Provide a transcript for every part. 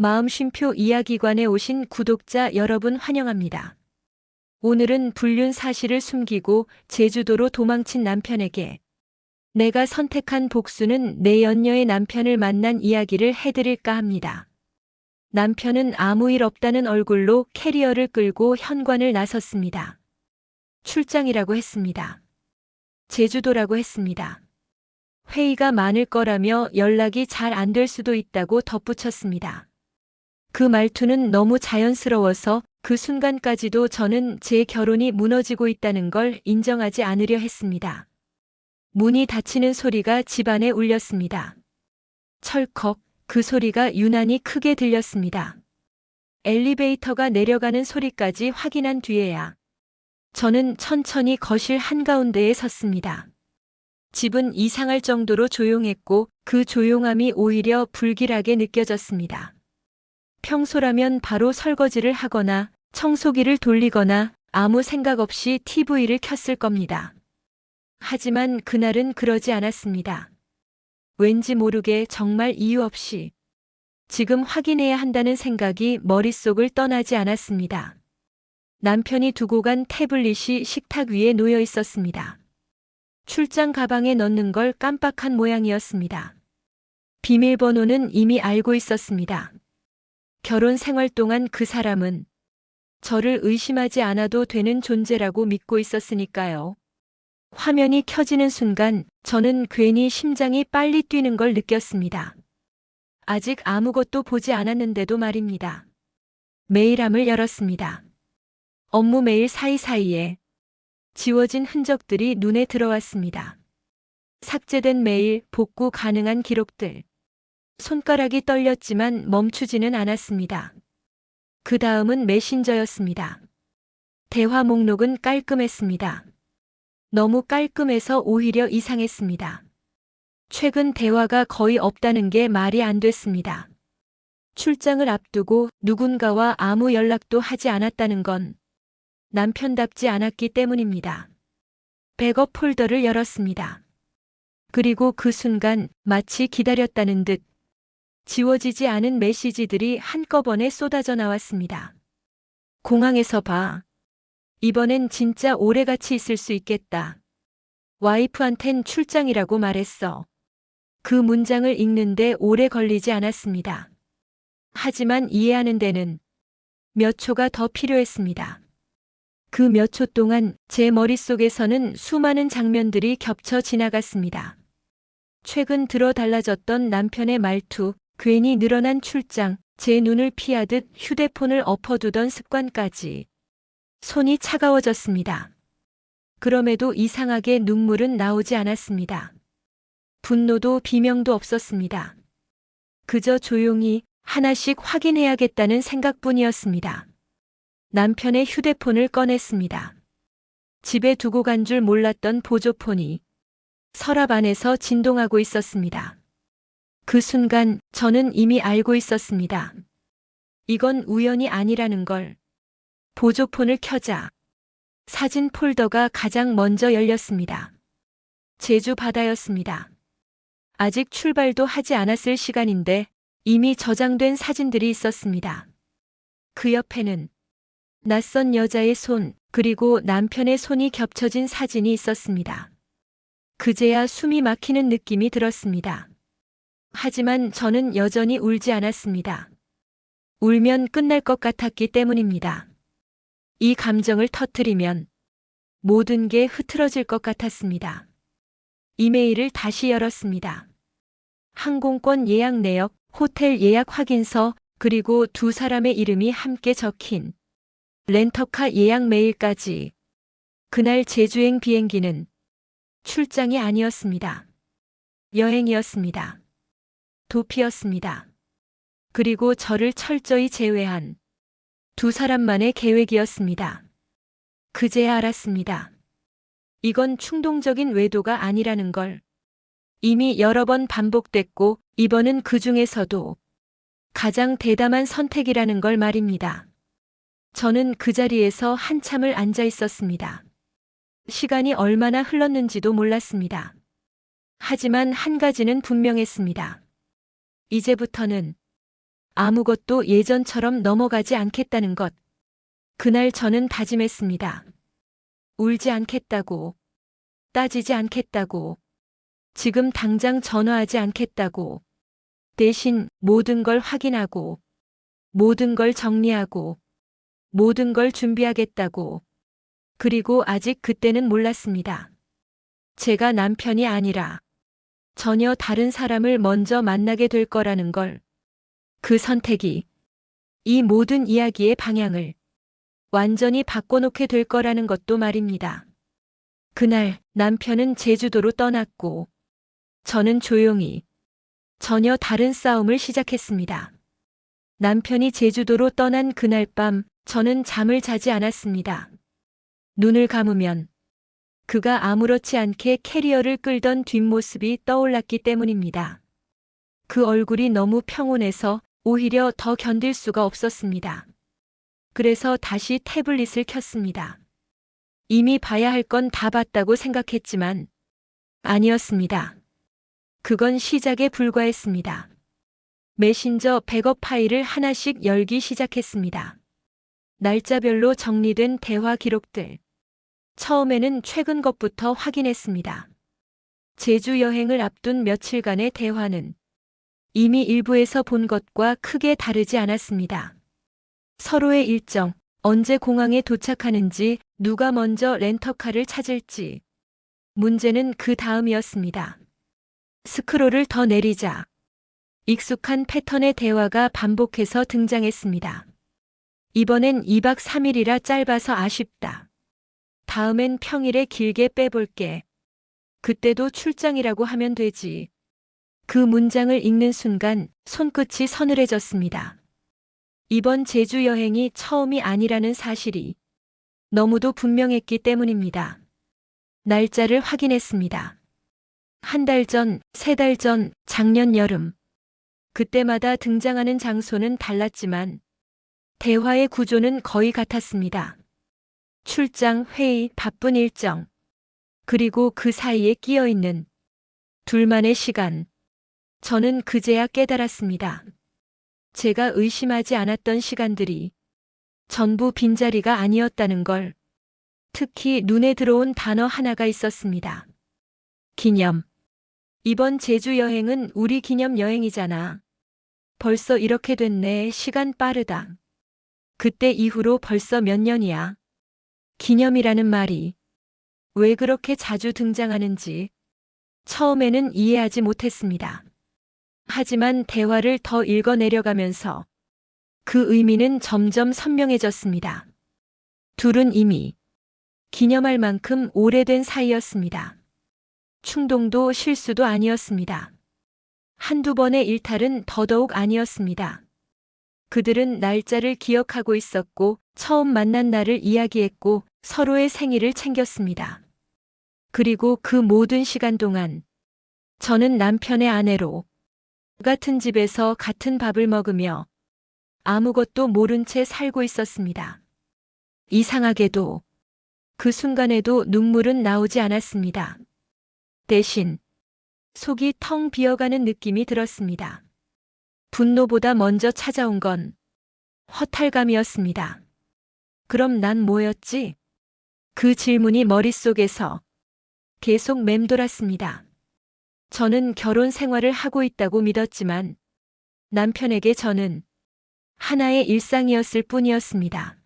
마음쉼표 이야기관에 오신 구독자 여러분 환영합니다. 오늘은 불륜 사실을 숨기고 제주도로 도망친 남편에게 내가 선택한 복수는 내 연녀의 남편을 만난 이야기를 해드릴까 합니다. 남편은 아무 일 없다는 얼굴로 캐리어를 끌고 현관을 나섰습니다. 출장이라고 했습니다. 제주도라고 했습니다. 회의가 많을 거라며 연락이 잘 안 될 수도 있다고 덧붙였습니다. 그 말투는 너무 자연스러워서 그 순간까지도 저는 제 결혼이 무너지고 있다는 걸 인정하지 않으려 했습니다. 문이 닫히는 소리가 집안에 울렸습니다. 철컥, 그 소리가 유난히 크게 들렸습니다. 엘리베이터가 내려가는 소리까지 확인한 뒤에야 저는 천천히 거실 한가운데에 섰습니다. 집은 이상할 정도로 조용했고 그 조용함이 오히려 불길하게 느껴졌습니다. 평소라면 바로 설거지를 하거나 청소기를 돌리거나 아무 생각 없이 TV를 켰을 겁니다. 하지만 그날은 그러지 않았습니다. 왠지 모르게 정말 이유 없이 지금 확인해야 한다는 생각이 머릿속을 떠나지 않았습니다. 남편이 두고 간 태블릿이 식탁 위에 놓여 있었습니다. 출장 가방에 넣는 걸 깜빡한 모양이었습니다. 비밀번호는 이미 알고 있었습니다. 결혼 생활 동안 그 사람은 저를 의심하지 않아도 되는 존재라고 믿고 있었으니까요. 화면이 켜지는 순간 저는 괜히 심장이 빨리 뛰는 걸 느꼈습니다. 아직 아무것도 보지 않았는데도 말입니다. 메일함을 열었습니다. 업무 메일 사이사이에 지워진 흔적들이 눈에 들어왔습니다. 삭제된 메일, 복구 가능한 기록들. 손가락이 떨렸지만 멈추지는 않았습니다. 그 다음은 메신저였습니다. 대화 목록은 깔끔했습니다. 너무 깔끔해서 오히려 이상했습니다. 최근 대화가 거의 없다는 게 말이 안 됐습니다. 출장을 앞두고 누군가와 아무 연락도 하지 않았다는 건 남편답지 않았기 때문입니다. 백업 폴더를 열었습니다. 그리고 그 순간 마치 기다렸다는 듯 지워지지 않은 메시지들이 한꺼번에 쏟아져 나왔습니다. 공항에서 봐. 이번엔 진짜 오래같이 있을 수 있겠다. 와이프한텐 출장이라고 말했어. 그 문장을 읽는데 오래 걸리지 않았습니다. 하지만 이해하는 데는 몇 초가 더 필요했습니다. 그 몇 초 동안 제 머릿속에서는 수많은 장면들이 겹쳐 지나갔습니다. 최근 들어 달라졌던 남편의 말투, 괜히 늘어난 출장, 제 눈을 피하듯 휴대폰을 엎어두던 습관까지. 손이 차가워졌습니다. 그럼에도 이상하게 눈물은 나오지 않았습니다. 분노도 비명도 없었습니다. 그저 조용히 하나씩 확인해야겠다는 생각뿐이었습니다. 남편의 휴대폰을 꺼냈습니다. 집에 두고 간 줄 몰랐던 보조폰이 서랍 안에서 진동하고 있었습니다. 그 순간 저는 이미 알고 있었습니다. 이건 우연이 아니라는 걸. 보조폰을 켜자 사진 폴더가 가장 먼저 열렸습니다. 제주 바다였습니다. 아직 출발도 하지 않았을 시간인데 이미 저장된 사진들이 있었습니다. 그 옆에는 낯선 여자의 손, 그리고 남편의 손이 겹쳐진 사진이 있었습니다. 그제야 숨이 막히는 느낌이 들었습니다. 하지만 저는 여전히 울지 않았습니다. 울면 끝날 것 같았기 때문입니다. 이 감정을 터뜨리면 모든 게 흐트러질 것 같았습니다. 이메일을 다시 열었습니다. 항공권 예약 내역, 호텔 예약 확인서, 그리고 두 사람의 이름이 함께 적힌 렌터카 예약 메일까지. 그날 제주행 비행기는 출장이 아니었습니다. 여행이었습니다. 도피였습니다. 그리고 저를 철저히 제외한 두 사람만의 계획이었습니다. 그제야 알았습니다. 이건 충동적인 외도가 아니라는 걸. 이미 여러 번 반복됐고 이번은 그 중에서도 가장 대담한 선택이라는 걸 말입니다. 저는 그 자리에서 한참을 앉아 있었습니다. 시간이 얼마나 흘렀는지도 몰랐습니다. 하지만 한 가지는 분명했습니다. 이제부터는 아무것도 예전처럼 넘어가지 않겠다는 것. 그날 저는 다짐했습니다. 울지 않겠다고, 따지지 않겠다고, 지금 당장 전화하지 않겠다고, 대신 모든 걸 확인하고, 모든 걸 정리하고, 모든 걸 준비하겠다고. 그리고 아직 그때는 몰랐습니다. 제가 남편이 아니라 전혀 다른 사람을 먼저 만나게 될 거라는 걸. 그 선택이 이 모든 이야기의 방향을 완전히 바꿔놓게 될 거라는 것도 말입니다. 그날 남편은 제주도로 떠났고 저는 조용히 전혀 다른 싸움을 시작했습니다. 남편이 제주도로 떠난 그날 밤 저는 잠을 자지 않았습니다. 눈을 감으면 그가 아무렇지 않게 캐리어를 끌던 뒷모습이 떠올랐기 때문입니다. 그 얼굴이 너무 평온해서 오히려 더 견딜 수가 없었습니다. 그래서 다시 태블릿을 켰습니다. 이미 봐야 할 건 다 봤다고 생각했지만 아니었습니다. 그건 시작에 불과했습니다. 메신저 백업 파일을 하나씩 열기 시작했습니다. 날짜별로 정리된 대화 기록들. 처음에는 최근 것부터 확인했습니다. 제주 여행을 앞둔 며칠간의 대화는 이미 일부에서 본 것과 크게 다르지 않았습니다. 서로의 일정, 언제 공항에 도착하는지, 누가 먼저 렌터카를 찾을지. 문제는 그 다음이었습니다. 스크롤을 더 내리자 익숙한 패턴의 대화가 반복해서 등장했습니다. 이번엔 2박 3일이라 짧아서 아쉽다. 다음엔 평일에 길게 빼볼게. 그때도 출장이라고 하면 되지. 그 문장을 읽는 순간 손끝이 서늘해졌습니다. 이번 제주 여행이 처음이 아니라는 사실이 너무도 분명했기 때문입니다. 날짜를 확인했습니다. 1달 전, 3달 전, 작년 여름. 그때마다 등장하는 장소는 달랐지만 대화의 구조는 거의 같았습니다. 출장, 회의, 바쁜 일정. 그리고 그 사이에 끼어 있는 둘만의 시간. 저는 그제야 깨달았습니다. 제가 의심하지 않았던 시간들이 전부 빈자리가 아니었다는 걸. 특히 눈에 들어온 단어 하나가 있었습니다. 기념. 이번 제주 여행은 우리 기념 여행이잖아. 벌써 이렇게 됐네. 시간 빠르다. 그때 이후로 벌써 몇 년이야. 기념이라는 말이 왜 그렇게 자주 등장하는지 처음에는 이해하지 못했습니다. 하지만 대화를 더 읽어내려가면서 그 의미는 점점 선명해졌습니다. 둘은 이미 기념할 만큼 오래된 사이였습니다. 충동도 실수도 아니었습니다. 한두 번의 일탈은 더더욱 아니었습니다. 그들은 날짜를 기억하고 있었고 처음 만난 날을 이야기했고 서로의 생일을 챙겼습니다. 그리고 그 모든 시간 동안 저는 남편의 아내로 같은 집에서 같은 밥을 먹으며 아무것도 모른 채 살고 있었습니다. 이상하게도 그 순간에도 눈물은 나오지 않았습니다. 대신 속이 텅 비어가는 느낌이 들었습니다. 분노보다 먼저 찾아온 건 허탈감이었습니다. 그럼 난 뭐였지? 그 질문이 머릿속에서 계속 맴돌았습니다. 저는 결혼 생활을 하고 있다고 믿었지만 남편에게 저는 하나의 일상이었을 뿐이었습니다.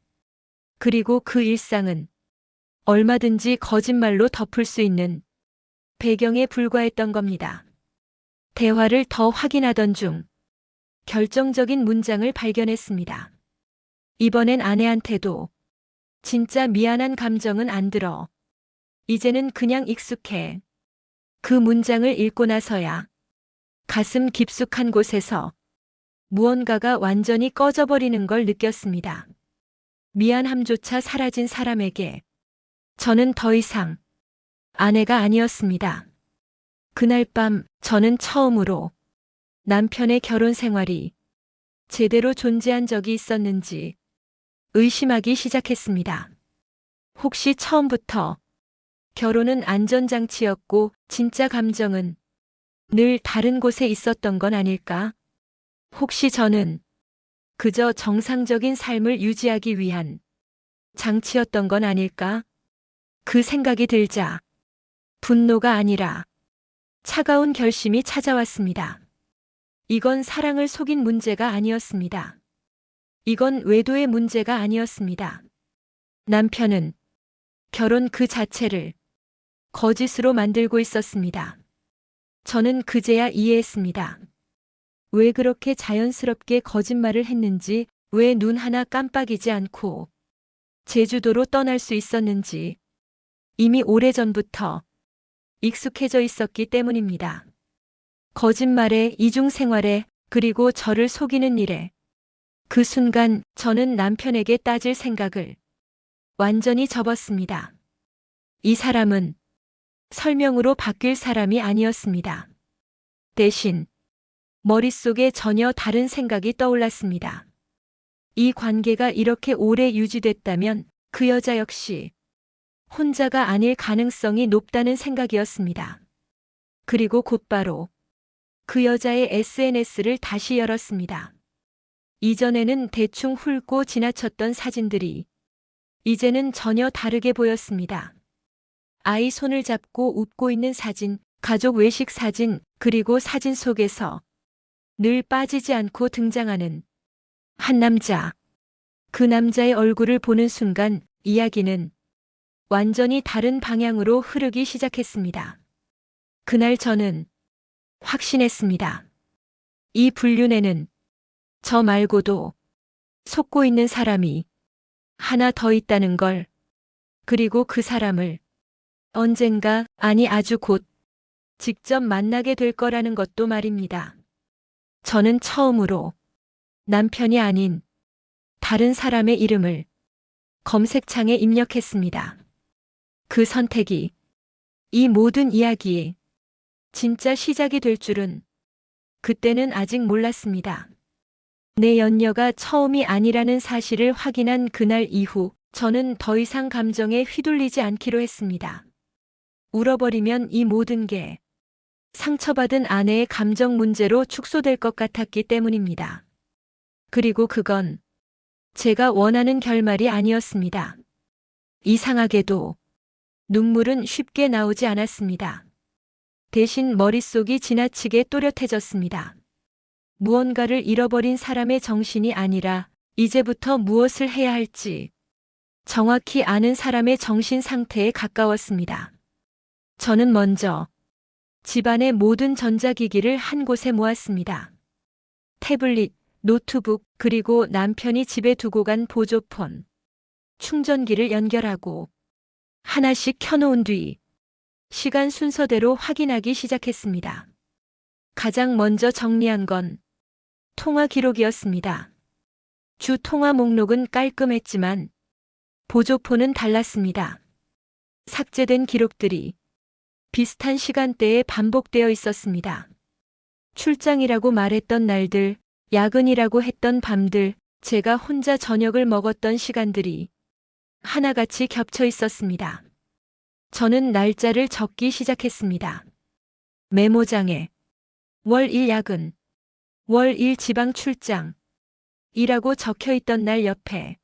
그리고 그 일상은 얼마든지 거짓말로 덮을 수 있는 배경에 불과했던 겁니다. 대화를 더 확인하던 중 결정적인 문장을 발견했습니다. 이번엔 아내한테도 진짜 미안한 감정은 안 들어. 이제는 그냥 익숙해. 그 문장을 읽고 나서야 가슴 깊숙한 곳에서 무언가가 완전히 꺼져버리는 걸 느꼈습니다. 미안함조차 사라진 사람에게 저는 더 이상 아내가 아니었습니다. 그날 밤 저는 처음으로 남편의 결혼 생활이 제대로 존재한 적이 있었는지 의심하기 시작했습니다. 혹시 처음부터 결혼은 안전장치였고 진짜 감정은 늘 다른 곳에 있었던 건 아닐까? 혹시 저는 그저 정상적인 삶을 유지하기 위한 장치였던 건 아닐까? 그 생각이 들자 분노가 아니라 차가운 결심이 찾아왔습니다. 이건 사랑을 속인 문제가 아니었습니다. 이건 외도의 문제가 아니었습니다. 남편은 결혼 그 자체를 거짓으로 만들고 있었습니다. 저는 그제야 이해했습니다. 왜 그렇게 자연스럽게 거짓말을 했는지, 왜 눈 하나 깜빡이지 않고 제주도로 떠날 수 있었는지, 이미 오래전부터 익숙해져 있었기 때문입니다. 거짓말에, 이중생활에, 그리고 저를 속이는 일에 그 순간 저는 남편에게 따질 생각을 완전히 접었습니다. 이 사람은 설명으로 바뀔 사람이 아니었습니다. 대신 머릿속에 전혀 다른 생각이 떠올랐습니다. 이 관계가 이렇게 오래 유지됐다면 그 여자 역시 혼자가 아닐 가능성이 높다는 생각이었습니다. 그리고 곧바로 그 여자의 SNS를 다시 열었습니다. 이전에는 대충 훑고 지나쳤던 사진들이 이제는 전혀 다르게 보였습니다. 아이 손을 잡고 웃고 있는 사진, 가족 외식 사진, 그리고 사진 속에서 늘 빠지지 않고 등장하는 한 남자. 그 남자의 얼굴을 보는 순간 이야기는 완전히 다른 방향으로 흐르기 시작했습니다. 그날 저는 확신했습니다. 이 불륜에는 저 말고도 속고 있는 사람이 하나 더 있다는 걸, 그리고 그 사람을 언젠가, 아니 아주 곧 직접 만나게 될 거라는 것도 말입니다. 저는 처음으로 남편이 아닌 다른 사람의 이름을 검색창에 입력했습니다. 그 선택이 이 모든 이야기의 진짜 시작이 될 줄은 그때는 아직 몰랐습니다. 내 연녀가 처음이 아니라는 사실을 확인한 그날 이후 저는 더 이상 감정에 휘둘리지 않기로 했습니다. 울어버리면 이 모든 게 상처받은 아내의 감정 문제로 축소될 것 같았기 때문입니다. 그리고 그건 제가 원하는 결말이 아니었습니다. 이상하게도 눈물은 쉽게 나오지 않았습니다. 대신 머릿속이 지나치게 또렷해졌습니다. 무언가를 잃어버린 사람의 정신이 아니라 이제부터 무엇을 해야 할지 정확히 아는 사람의 정신 상태에 가까웠습니다. 저는 먼저 집안의 모든 전자기기를 한 곳에 모았습니다. 태블릿, 노트북, 그리고 남편이 집에 두고 간 보조폰, 충전기를 연결하고 하나씩 켜놓은 뒤 시간 순서대로 확인하기 시작했습니다. 가장 먼저 정리한 건 통화 기록이었습니다. 주 통화 목록은 깔끔했지만 보조폰은 달랐습니다. 삭제된 기록들이 비슷한 시간대에 반복되어 있었습니다. 출장이라고 말했던 날들, 야근이라고 했던 밤들, 제가 혼자 저녁을 먹었던 시간들이 하나같이 겹쳐 있었습니다. 저는 날짜를 적기 시작했습니다. 메모장에 월 1 야근, 월 1 지방 출장 이라고 적혀 있던 날 옆에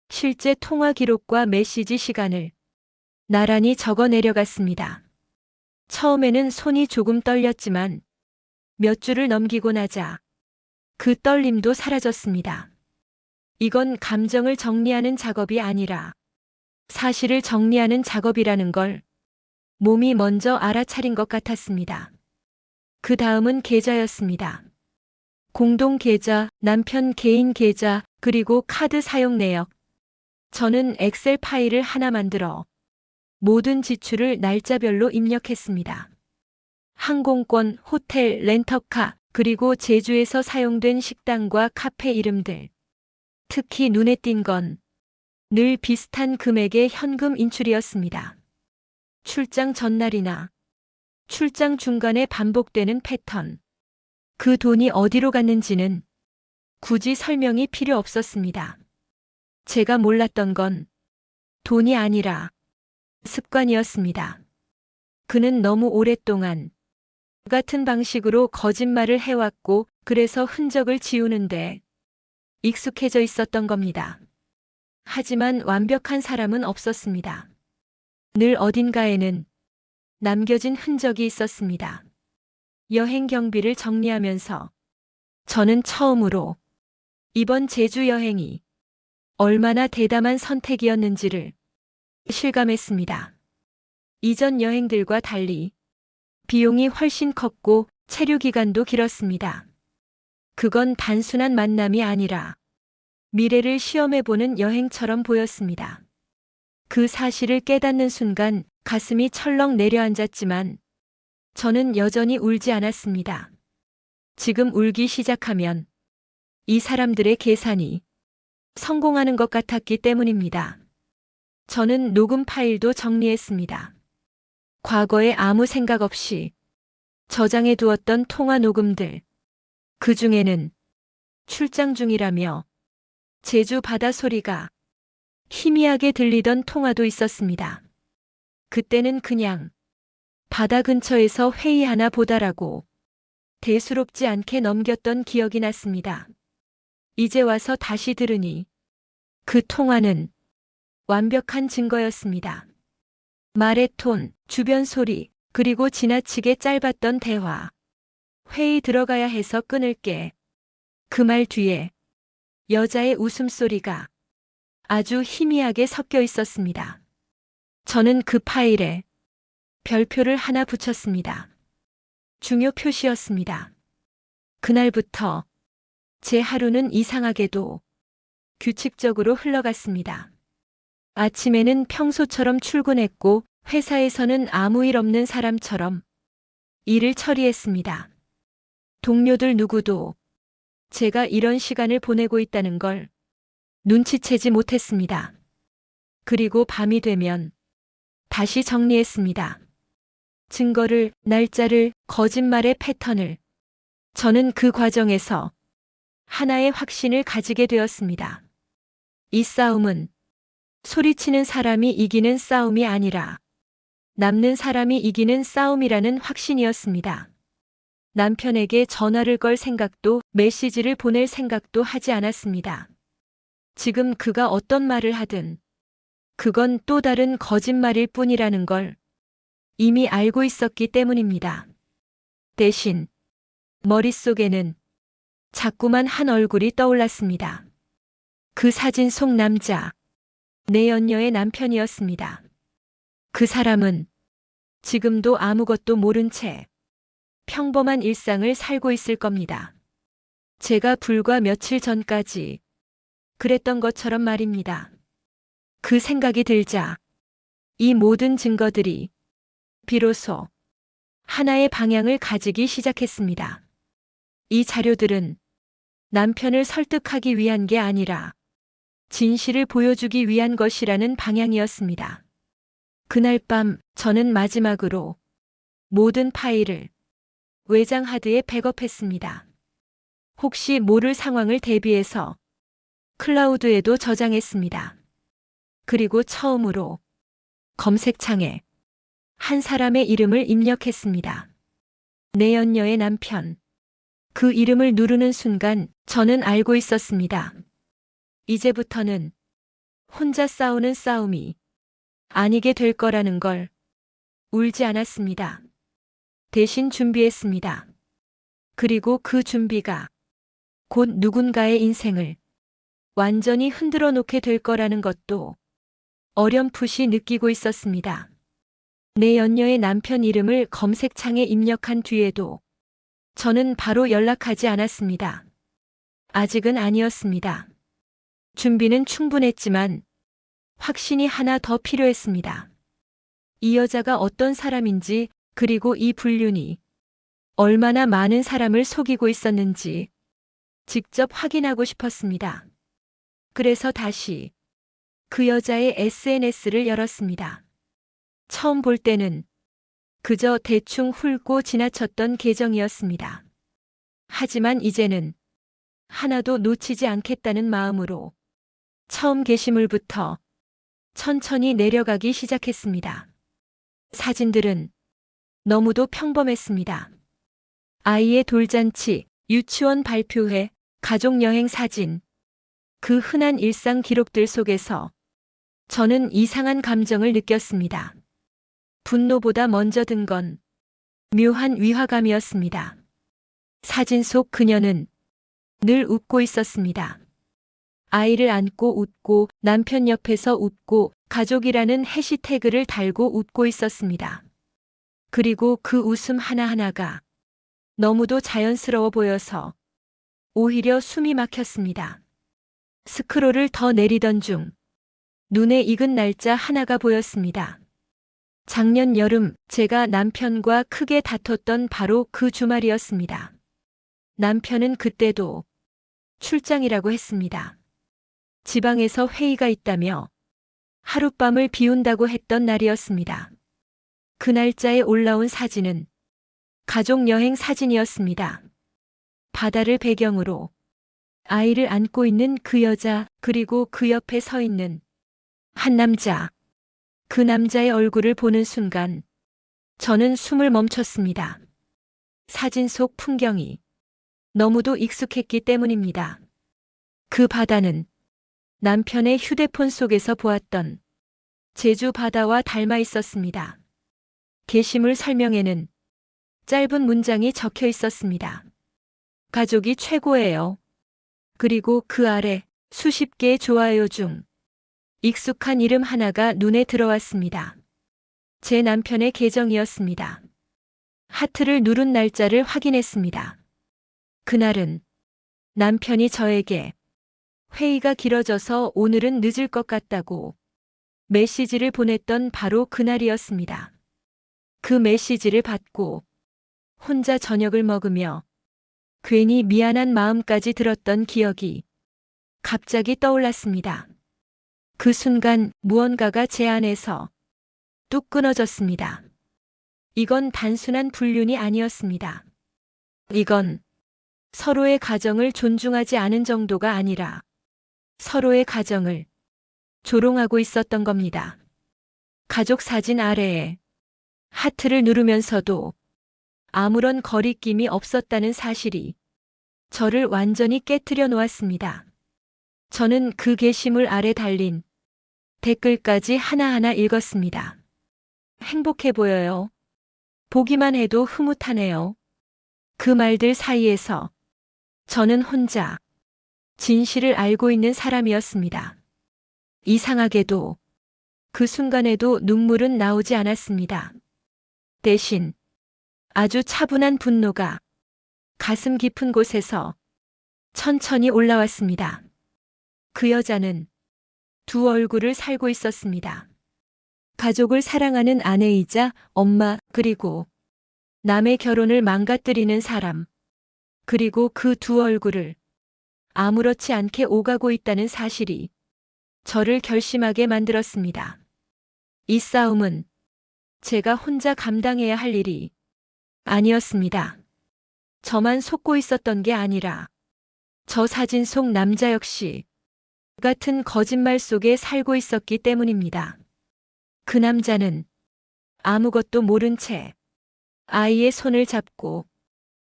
실제 통화 기록과 메시지 시간을 나란히 적어 내려갔습니다. 처음에는 손이 조금 떨렸지만 몇 줄을 넘기고 나자 그 떨림도 사라졌습니다. 이건 감정을 정리하는 작업이 아니라 사실을 정리하는 작업이라는 걸 몸이 먼저 알아차린 것 같았습니다. 그 다음은 계좌였습니다. 공동 계좌, 남편 개인 계좌, 그리고 카드 사용 내역. 저는 엑셀 파일을 하나 만들어 모든 지출을 날짜별로 입력했습니다. 항공권, 호텔, 렌터카, 그리고 제주에서 사용된 식당과 카페 이름들. 특히 눈에 띈 건 늘 비슷한 금액의 현금 인출이었습니다. 출장 전날이나 출장 중간에 반복되는 패턴. 그 돈이 어디로 갔는지는 굳이 설명이 필요 없었습니다. 제가 몰랐던 건 돈이 아니라 습관이었습니다. 그는 너무 오랫동안 같은 방식으로 거짓말을 해왔고, 그래서 흔적을 지우는데 익숙해져 있었던 겁니다. 하지만 완벽한 사람은 없었습니다. 늘 어딘가에는 남겨진 흔적이 있었습니다. 여행 경비를 정리하면서 저는 처음으로 이번 제주 여행이 얼마나 대담한 선택이었는지를 실감했습니다. 이전 여행들과 달리 비용이 훨씬 컸고 체류 기간도 길었습니다. 그건 단순한 만남이 아니라 미래를 시험해보는 여행처럼 보였습니다. 그 사실을 깨닫는 순간 가슴이 철렁 내려앉았지만 저는 여전히 울지 않았습니다. 지금 울기 시작하면 이 사람들의 계산이 성공하는 것 같았기 때문입니다. 저는 녹음 파일도 정리했습니다. 과거에 아무 생각 없이 저장해 두었던 통화 녹음들, 그 중에는 출장 중이라며 제주 바다 소리가 희미하게 들리던 통화도 있었습니다. 그때는 그냥 바다 근처에서 회의하나 보다라고 대수롭지 않게 넘겼던 기억이 났습니다. 이제 와서 다시 들으니 그 통화는 완벽한 증거였습니다. 말의 톤, 주변 소리, 그리고 지나치게 짧았던 대화. 회의 들어가야 해서 끊을게. 그 말 뒤에 여자의 웃음소리가 아주 희미하게 섞여 있었습니다. 저는 그 파일에 별표를 하나 붙였습니다. 중요 표시였습니다. 그날부터 제 하루는 이상하게도 규칙적으로 흘러갔습니다. 아침에는 평소처럼 출근했고 회사에서는 아무 일 없는 사람처럼 일을 처리했습니다. 동료들 누구도 제가 이런 시간을 보내고 있다는 걸 눈치채지 못했습니다. 그리고 밤이 되면 다시 정리했습니다. 증거를, 날짜를, 거짓말의 패턴을. 저는 그 과정에서 하나의 확신을 가지게 되었습니다. 이 싸움은 소리치는 사람이 이기는 싸움이 아니라 남는 사람이 이기는 싸움이라는 확신이었습니다. 남편에게 전화를 걸 생각도 메시지를 보낼 생각도 하지 않았습니다. 지금 그가 어떤 말을 하든 그건 또 다른 거짓말일 뿐이라는 걸 이미 알고 있었기 때문입니다. 대신 머릿속에는 자꾸만 한 얼굴이 떠올랐습니다. 그 사진 속 남자, 내 연녀의 남편이었습니다. 그 사람은 지금도 아무것도 모른 채 평범한 일상을 살고 있을 겁니다. 제가 불과 며칠 전까지 그랬던 것처럼 말입니다. 그 생각이 들자 이 모든 증거들이 비로소 하나의 방향을 가지기 시작했습니다. 이 자료들은 남편을 설득하기 위한 게 아니라 진실을 보여주기 위한 것이라는 방향이었습니다. 그날 밤 저는 마지막으로 모든 파일을 외장 하드에 백업했습니다. 혹시 모를 상황을 대비해서 클라우드에도 저장했습니다. 그리고 처음으로 검색창에 한 사람의 이름을 입력했습니다. 내 연녀의 남편. 그 이름을 누르는 순간 저는 알고 있었습니다. 이제부터는 혼자 싸우는 싸움이 아니게 될 거라는 걸. 울지 않았습니다. 대신 준비했습니다. 그리고 그 준비가 곧 누군가의 인생을 완전히 흔들어 놓게 될 거라는 것도 어렴풋이 느끼고 있었습니다. 내 연녀의 남편 이름을 검색창에 입력한 뒤에도 저는 바로 연락하지 않았습니다. 아직은 아니었습니다. 준비는 충분했지만 확신이 하나 더 필요했습니다. 이 여자가 어떤 사람인지, 그리고 이 불륜이 얼마나 많은 사람을 속이고 있었는지 직접 확인하고 싶었습니다. 그래서 다시 그 여자의 SNS를 열었습니다. 처음 볼 때는 그저 대충 훑고 지나쳤던 계정이었습니다. 하지만 이제는 하나도 놓치지 않겠다는 마음으로 처음 게시물부터 천천히 내려가기 시작했습니다. 사진들은 너무도 평범했습니다. 아이의 돌잔치, 유치원 발표회, 가족여행 사진, 그 흔한 일상 기록들 속에서 저는 이상한 감정을 느꼈습니다. 분노보다 먼저 든 건 묘한 위화감이었습니다. 사진 속 그녀는 늘 웃고 있었습니다. 아이를 안고 웃고 남편 옆에서 웃고 가족이라는 해시태그를 달고 웃고 있었습니다. 그리고 그 웃음 하나하나가 너무도 자연스러워 보여서 오히려 숨이 막혔습니다. 스크롤을 더 내리던 중 눈에 익은 날짜 하나가 보였습니다. 작년 여름 제가 남편과 크게 다퉜던 바로 그 주말이었습니다. 남편은 그때도 출장이라고 했습니다. 지방에서 회의가 있다며 하룻밤을 비운다고 했던 날이었습니다. 그 날짜에 올라온 사진은 가족 여행 사진이었습니다. 바다를 배경으로 아이를 안고 있는 그 여자, 그리고 그 옆에 서 있는 한 남자. 그 남자의 얼굴을 보는 순간 저는 숨을 멈췄습니다. 사진 속 풍경이 너무도 익숙했기 때문입니다. 그 바다는 남편의 휴대폰 속에서 보았던 제주 바다와 닮아 있었습니다. 게시물 설명에는 짧은 문장이 적혀 있었습니다. 가족이 최고예요. 그리고 그 아래 수십 개의 좋아요 중 익숙한 이름 하나가 눈에 들어왔습니다. 제 남편의 계정이었습니다. 하트를 누른 날짜를 확인했습니다. 그날은 남편이 저에게 회의가 길어져서 오늘은 늦을 것 같다고 메시지를 보냈던 바로 그날이었습니다. 그 메시지를 받고 혼자 저녁을 먹으며 괜히 미안한 마음까지 들었던 기억이 갑자기 떠올랐습니다. 그 순간 무언가가 제 안에서 뚝 끊어졌습니다. 이건 단순한 불륜이 아니었습니다. 이건 서로의 가정을 존중하지 않은 정도가 아니라 서로의 가정을 조롱하고 있었던 겁니다. 가족 사진 아래에 하트를 누르면서도 아무런 거리낌이 없었다는 사실이 저를 완전히 깨트려 놓았습니다. 저는 그 게시물 아래 달린 댓글까지 하나하나 읽었습니다. 행복해 보여요. 보기만 해도 흐뭇하네요. 그 말들 사이에서 저는 혼자 진실을 알고 있는 사람이었습니다. 이상하게도 그 순간에도 눈물은 나오지 않았습니다. 대신 아주 차분한 분노가 가슴 깊은 곳에서 천천히 올라왔습니다. 그 여자는 두 얼굴을 살고 있었습니다. 가족을 사랑하는 아내이자 엄마, 그리고 남의 결혼을 망가뜨리는 사람, 그리고 그 두 얼굴을 아무렇지 않게 오가고 있다는 사실이 저를 결심하게 만들었습니다. 이 싸움은 제가 혼자 감당해야 할 일이 아니었습니다. 저만 속고 있었던 게 아니라 저 사진 속 남자 역시 같은 거짓말 속에 살고 있었기 때문입니다. 그 남자는 아무것도 모른 채 아이의 손을 잡고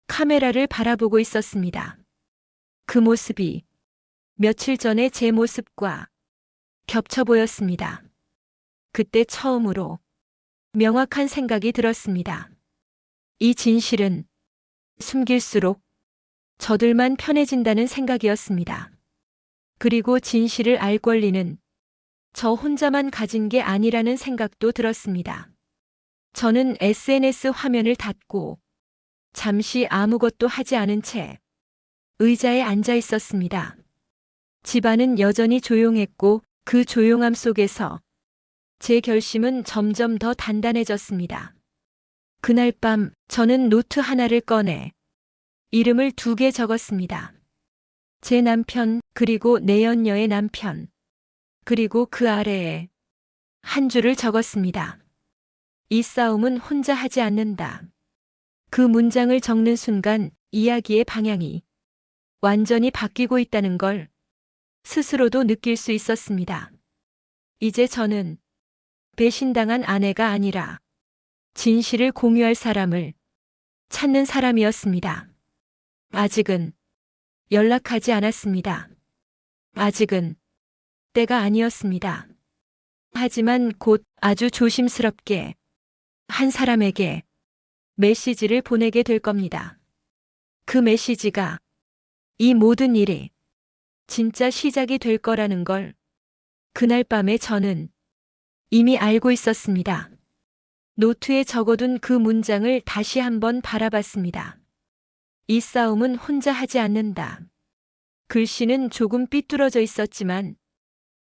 카메라를 바라보고 있었습니다. 그 모습이 며칠 전에 제 모습과 겹쳐 보였습니다. 그때 처음으로 명확한 생각이 들었습니다. 이 진실은 숨길수록 저들만 편해진다는 생각이었습니다. 그리고 진실을 알 권리는 저 혼자만 가진 게 아니라는 생각도 들었습니다. 저는 SNS 화면을 닫고 잠시 아무것도 하지 않은 채 의자에 앉아 있었습니다. 집안은 여전히 조용했고 그 조용함 속에서 제 결심은 점점 더 단단해졌습니다. 그날 밤 저는 노트 하나를 꺼내 이름을 2개 적었습니다. 제 남편, 그리고 내연녀의 남편, 그리고 그 아래에 한 줄을 적었습니다. 이 싸움은 혼자 하지 않는다. 그 문장을 적는 순간 이야기의 방향이 완전히 바뀌고 있다는 걸 스스로도 느낄 수 있었습니다. 이제 저는 배신당한 아내가 아니라 진실을 공유할 사람을 찾는 사람이었습니다. 아직은 연락하지 않았습니다. 아직은 때가 아니었습니다. 하지만 곧 아주 조심스럽게 한 사람에게 메시지를 보내게 될 겁니다. 그 메시지가 이 모든 일이 진짜 시작이 될 거라는 걸 그날 밤에 저는 이미 알고 있었습니다. 노트에 적어둔 그 문장을 다시 한번 바라봤습니다. 이 싸움은 혼자 하지 않는다. 글씨는 조금 삐뚤어져 있었지만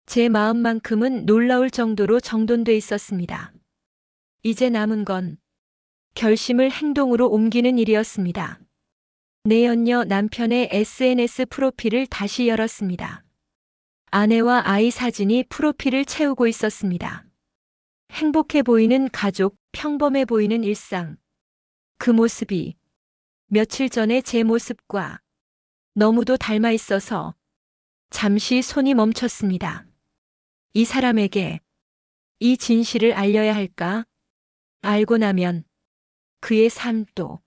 제 마음만큼은 놀라울 정도로 정돈돼 있었습니다. 이제 남은 건 결심을 행동으로 옮기는 일이었습니다. 내연녀 남편의 SNS 프로필을 다시 열었습니다. 아내와 아이 사진이 프로필을 채우고 있었습니다. 행복해 보이는 가족, 평범해 보이는 일상. 그 모습이 며칠 전의 제 모습과 너무도 닮아 있어서 잠시 손이 멈췄습니다. 이 사람에게 이 진실을 알려야 할까? 알고 나면 그의 삶도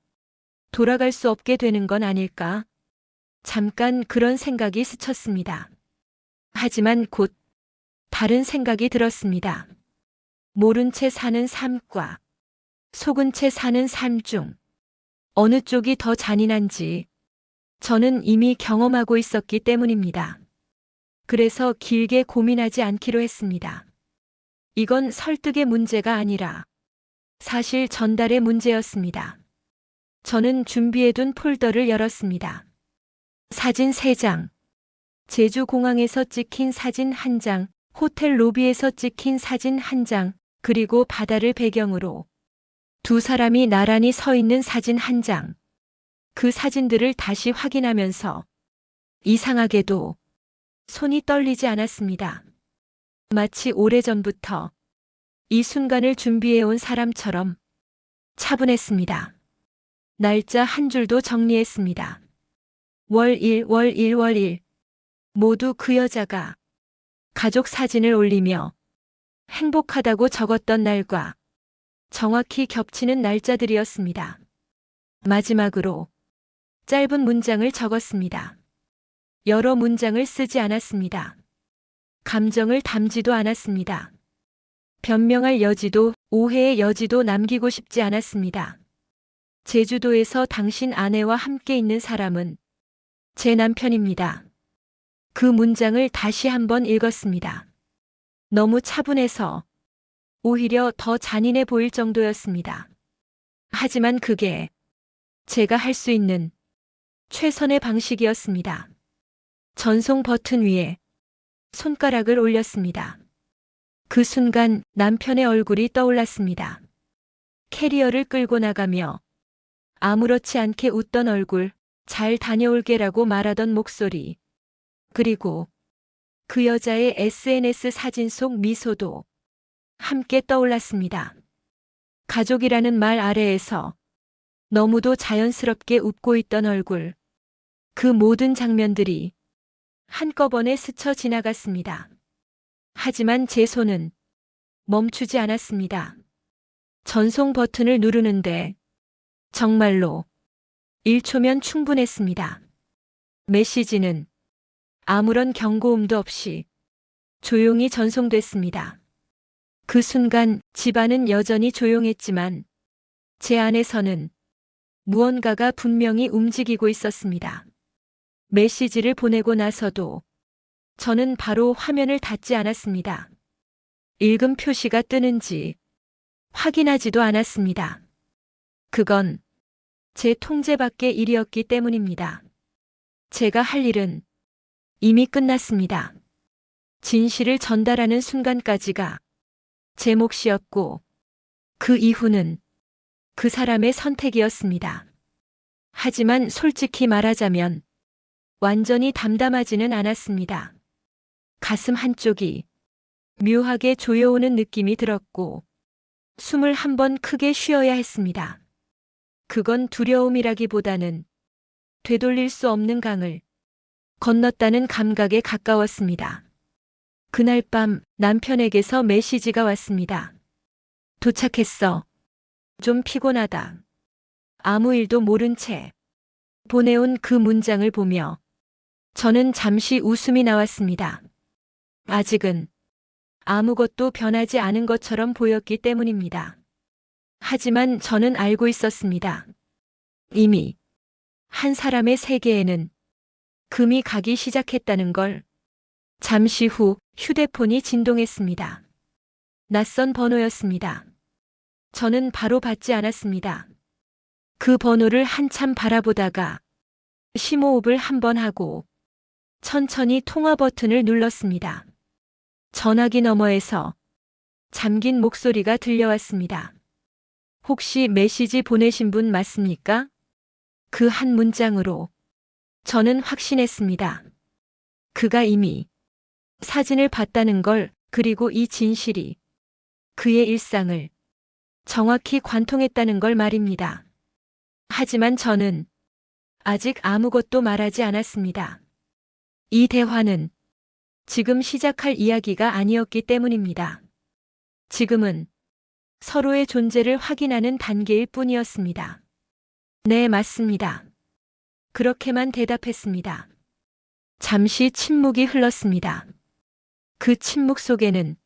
돌아갈 수 없게 되는 건 아닐까? 잠깐 그런 생각이 스쳤습니다. 하지만 곧 다른 생각이 들었습니다. 모른 채 사는 삶과 속은 채 사는 삶 중 어느 쪽이 더 잔인한지 저는 이미 경험하고 있었기 때문입니다. 그래서 길게 고민하지 않기로 했습니다. 이건 설득의 문제가 아니라 사실 전달의 문제였습니다. 저는 준비해둔 폴더를 열었습니다. 사진 3장, 제주공항에서 찍힌 사진 1장, 호텔 로비에서 찍힌 사진 1장, 그리고 바다를 배경으로 두 사람이 나란히 서 있는 사진 1장. 그 사진들을 다시 확인하면서 이상하게도 손이 떨리지 않았습니다. 마치 오래전부터 이 순간을 준비해온 사람처럼 차분했습니다. 날짜 한 줄도 정리했습니다. 월 1, 월 1, 월 1. 모두 그 여자가 가족 사진을 올리며 행복하다고 적었던 날과 정확히 겹치는 날짜들이었습니다. 마지막으로 짧은 문장을 적었습니다. 여러 문장을 쓰지 않았습니다. 감정을 담지도 않았습니다. 변명할 여지도 오해의 여지도 남기고 싶지 않았습니다. 제주도에서 당신 아내와 함께 있는 사람은 제 남편입니다. 그 문장을 다시 한번 읽었습니다. 너무 차분해서 오히려 더 잔인해 보일 정도였습니다. 하지만 그게 제가 할 수 있는 최선의 방식이었습니다. 전송 버튼 위에 손가락을 올렸습니다. 그 순간 남편의 얼굴이 떠올랐습니다. 캐리어를 끌고 나가며 아무렇지 않게 웃던 얼굴, 잘 다녀올게라고 말하던 목소리, 그리고 그 여자의 SNS 사진 속 미소도 함께 떠올랐습니다. 가족이라는 말 아래에서 너무도 자연스럽게 웃고 있던 얼굴, 그 모든 장면들이 한꺼번에 스쳐 지나갔습니다. 하지만 제 손은 멈추지 않았습니다. 전송 버튼을 누르는데 정말로 1초면 충분했습니다. 메시지는 아무런 경고음도 없이 조용히 전송됐습니다. 그 순간 집안은 여전히 조용했지만 제 안에서는 무언가가 분명히 움직이고 있었습니다. 메시지를 보내고 나서도 저는 바로 화면을 닫지 않았습니다. 읽음 표시가 뜨는지 확인하지도 않았습니다. 그건 제 통제 밖의 일이었기 때문입니다. 제가 할 일은 이미 끝났습니다. 진실을 전달하는 순간까지가 제 몫이었고 그 이후는 그 사람의 선택이었습니다. 하지만 솔직히 말하자면 완전히 담담하지는 않았습니다. 가슴 한쪽이 묘하게 조여오는 느낌이 들었고 숨을 한 번 크게 쉬어야 했습니다. 그건 두려움이라기보다는 되돌릴 수 없는 강을 건넜다는 감각에 가까웠습니다. 그날 밤 남편에게서 메시지가 왔습니다. 도착했어. 좀 피곤하다. 아무 일도 모른 채 보내온 그 문장을 보며 저는 잠시 웃음이 나왔습니다. 아직은 아무것도 변하지 않은 것처럼 보였기 때문입니다. 하지만 저는 알고 있었습니다. 이미 한 사람의 세계에는 금이 가기 시작했다는 걸. 잠시 후 휴대폰이 진동했습니다. 낯선 번호였습니다. 저는 바로 받지 않았습니다. 그 번호를 한참 바라보다가 심호흡을 한번 하고 천천히 통화 버튼을 눌렀습니다. 전화기 너머에서 잠긴 목소리가 들려왔습니다. 혹시 메시지 보내신 분 맞습니까? 그 한 문장으로 저는 확신했습니다. 그가 이미 사진을 봤다는 걸, 그리고 이 진실이 그의 일상을 정확히 관통했다는 걸 말입니다. 하지만 저는 아직 아무것도 말하지 않았습니다. 이 대화는 지금 시작할 이야기가 아니었기 때문입니다. 지금은 서로의 존재를 확인하는 단계일 뿐이었습니다. 네, 맞습니다. 그렇게만 대답했습니다. 잠시 침묵이 흘렀습니다. 그 침묵 속에는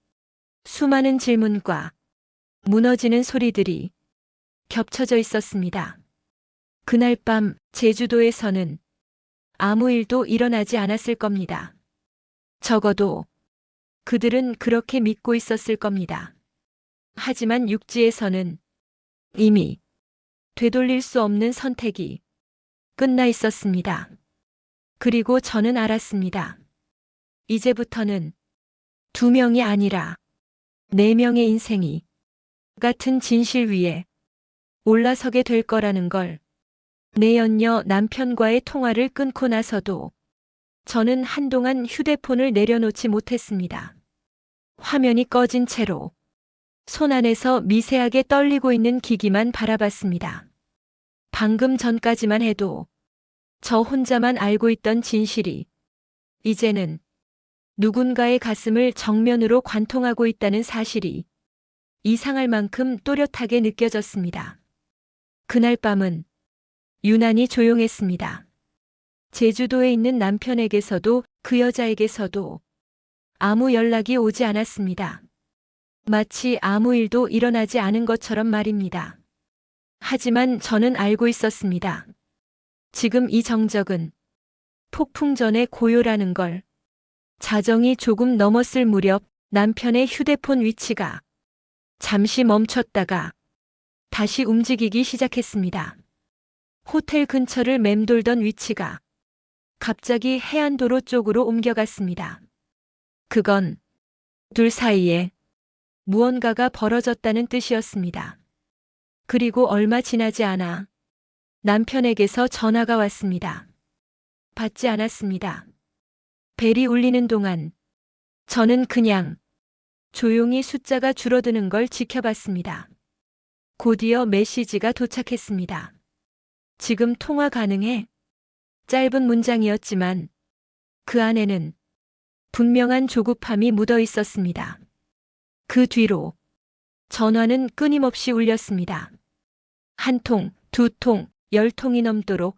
수많은 질문과 무너지는 소리들이 겹쳐져 있었습니다. 그날 밤 제주도에서는 아무 일도 일어나지 않았을 겁니다. 적어도 그들은 그렇게 믿고 있었을 겁니다. 하지만 육지에서는 이미 되돌릴 수 없는 선택이 끝나 있었습니다. 그리고 저는 알았습니다. 이제부터는 2명이 아니라 4명의 인생이 같은 진실 위에 올라서게 될 거라는 걸. 내연녀 남편과의 통화를 끊고 나서도 저는 한동안 휴대폰을 내려놓지 못했습니다. 화면이 꺼진 채로 손 안에서 미세하게 떨리고 있는 기기만 바라봤습니다. 방금 전까지만 해도 저 혼자만 알고 있던 진실이 이제는 누군가의 가슴을 정면으로 관통하고 있다는 사실이 이상할 만큼 또렷하게 느껴졌습니다. 그날 밤은 유난히 조용했습니다. 제주도에 있는 남편에게서도 그 여자에게서도 아무 연락이 오지 않았습니다. 마치 아무 일도 일어나지 않은 것처럼 말입니다. 하지만 저는 알고 있었습니다. 지금 이 정적은 폭풍 전의 고요라는 걸. 자정이 조금 넘었을 무렵 남편의 휴대폰 위치가 잠시 멈췄다가 다시 움직이기 시작했습니다. 호텔 근처를 맴돌던 위치가 갑자기 해안도로 쪽으로 옮겨갔습니다. 그건 둘 사이에 무언가가 벌어졌다는 뜻이었습니다. 그리고 얼마 지나지 않아 남편에게서 전화가 왔습니다. 받지 않았습니다. 벨이 울리는 동안 저는 그냥 조용히 숫자가 줄어드는 걸 지켜봤습니다. 곧이어 메시지가 도착했습니다. 지금 통화 가능해? 짧은 문장이었지만 그 안에는 분명한 조급함이 묻어 있었습니다. 그 뒤로 전화는 끊임없이 울렸습니다. 1통, 2통, 10통이 넘도록.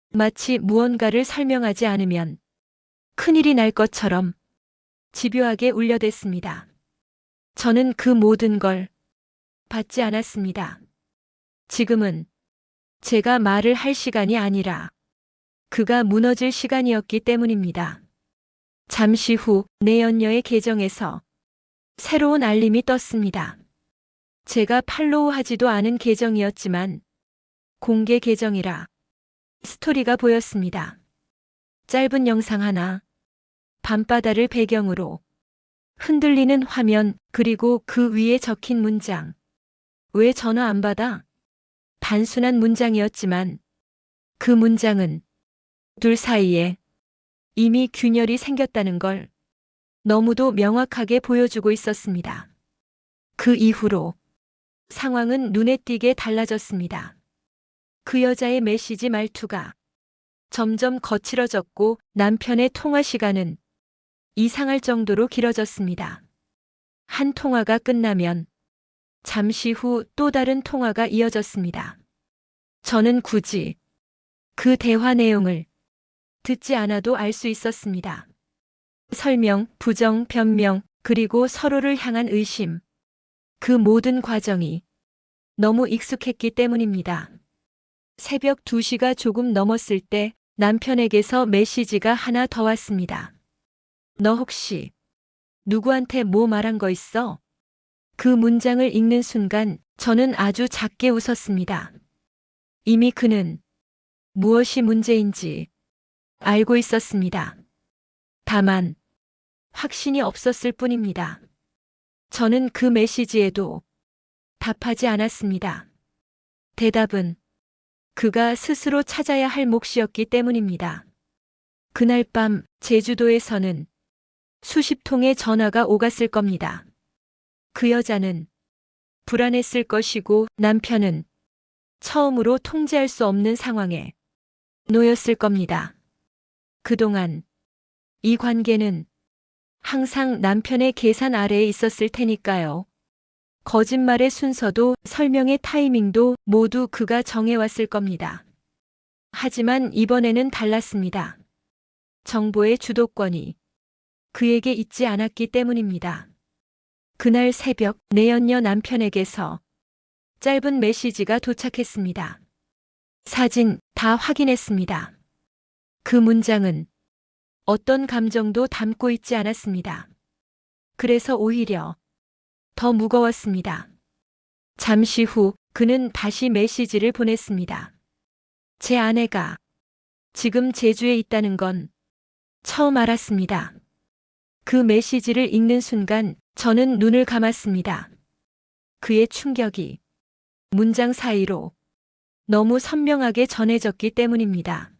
마치 무언가를 설명하지 않으면 큰일이 날 것처럼 집요하게 울려댔습니다. 저는 그 모든 걸 받지 않았습니다. 지금은 제가 말을 할 시간이 아니라 그가 무너질 시간이었기 때문입니다. 잠시 후 내연녀의 계정에서 새로운 알림이 떴습니다. 제가 팔로우하지도 않은 계정이었지만 공개 계정이라 스토리가 보였습니다. 짧은 영상 하나, 밤바다를 배경으로 흔들리는 화면, 그리고 그 위에 적힌 문장. 왜 전화 안 받아? 단순한 문장이었지만 그 문장은 둘 사이에 이미 균열이 생겼다는 걸 너무도 명확하게 보여주고 있었습니다. 그 이후로 상황은 눈에 띄게 달라졌습니다. 그 여자의 메시지 말투가 점점 거칠어졌고 남편의 통화 시간은 이상할 정도로 길어졌습니다. 한 통화가 끝나면 잠시 후 또 다른 통화가 이어졌습니다. 저는 굳이 그 대화 내용을 듣지 않아도 알 수 있었습니다. 설명, 부정, 변명, 그리고 서로를 향한 의심. 그 모든 과정이 너무 익숙했기 때문입니다. 새벽 2시가 조금 넘었을 때 남편에게서 메시지가 하나 더 왔습니다. 너 혹시 누구한테 뭐 말한 거 있어? 그 문장을 읽는 순간 저는 아주 작게 웃었습니다. 이미 그는 무엇이 문제인지 알고 있었습니다. 다만 확신이 없었을 뿐입니다. 저는 그 메시지에도 답하지 않았습니다. 대답은 그가 스스로 찾아야 할 몫이었기 때문입니다. 그날 밤 제주도에서는 수십 통의 전화가 오갔을 겁니다. 그 여자는 불안했을 것이고 남편은 처음으로 통제할 수 없는 상황에 놓였을 겁니다. 그동안 이 관계는 항상 남편의 계산 아래에 있었을 테니까요. 거짓말의 순서도 설명의 타이밍도 모두 그가 정해왔을 겁니다. 하지만 이번에는 달랐습니다. 정보의 주도권이 그에게 있지 않았기 때문입니다. 그날 새벽 내연녀 남편에게서 짧은 메시지가 도착했습니다. 사진 다 확인했습니다. 그 문장은 어떤 감정도 담고 있지 않았습니다. 그래서 오히려 더 무거웠습니다. 잠시 후 그는 다시 메시지를 보냈습니다. 제 아내가 지금 제주에 있다는 건 처음 알았습니다. 그 메시지를 읽는 순간 저는 눈을 감았습니다. 그의 충격이 문장 사이로 너무 선명하게 전해졌기 때문입니다.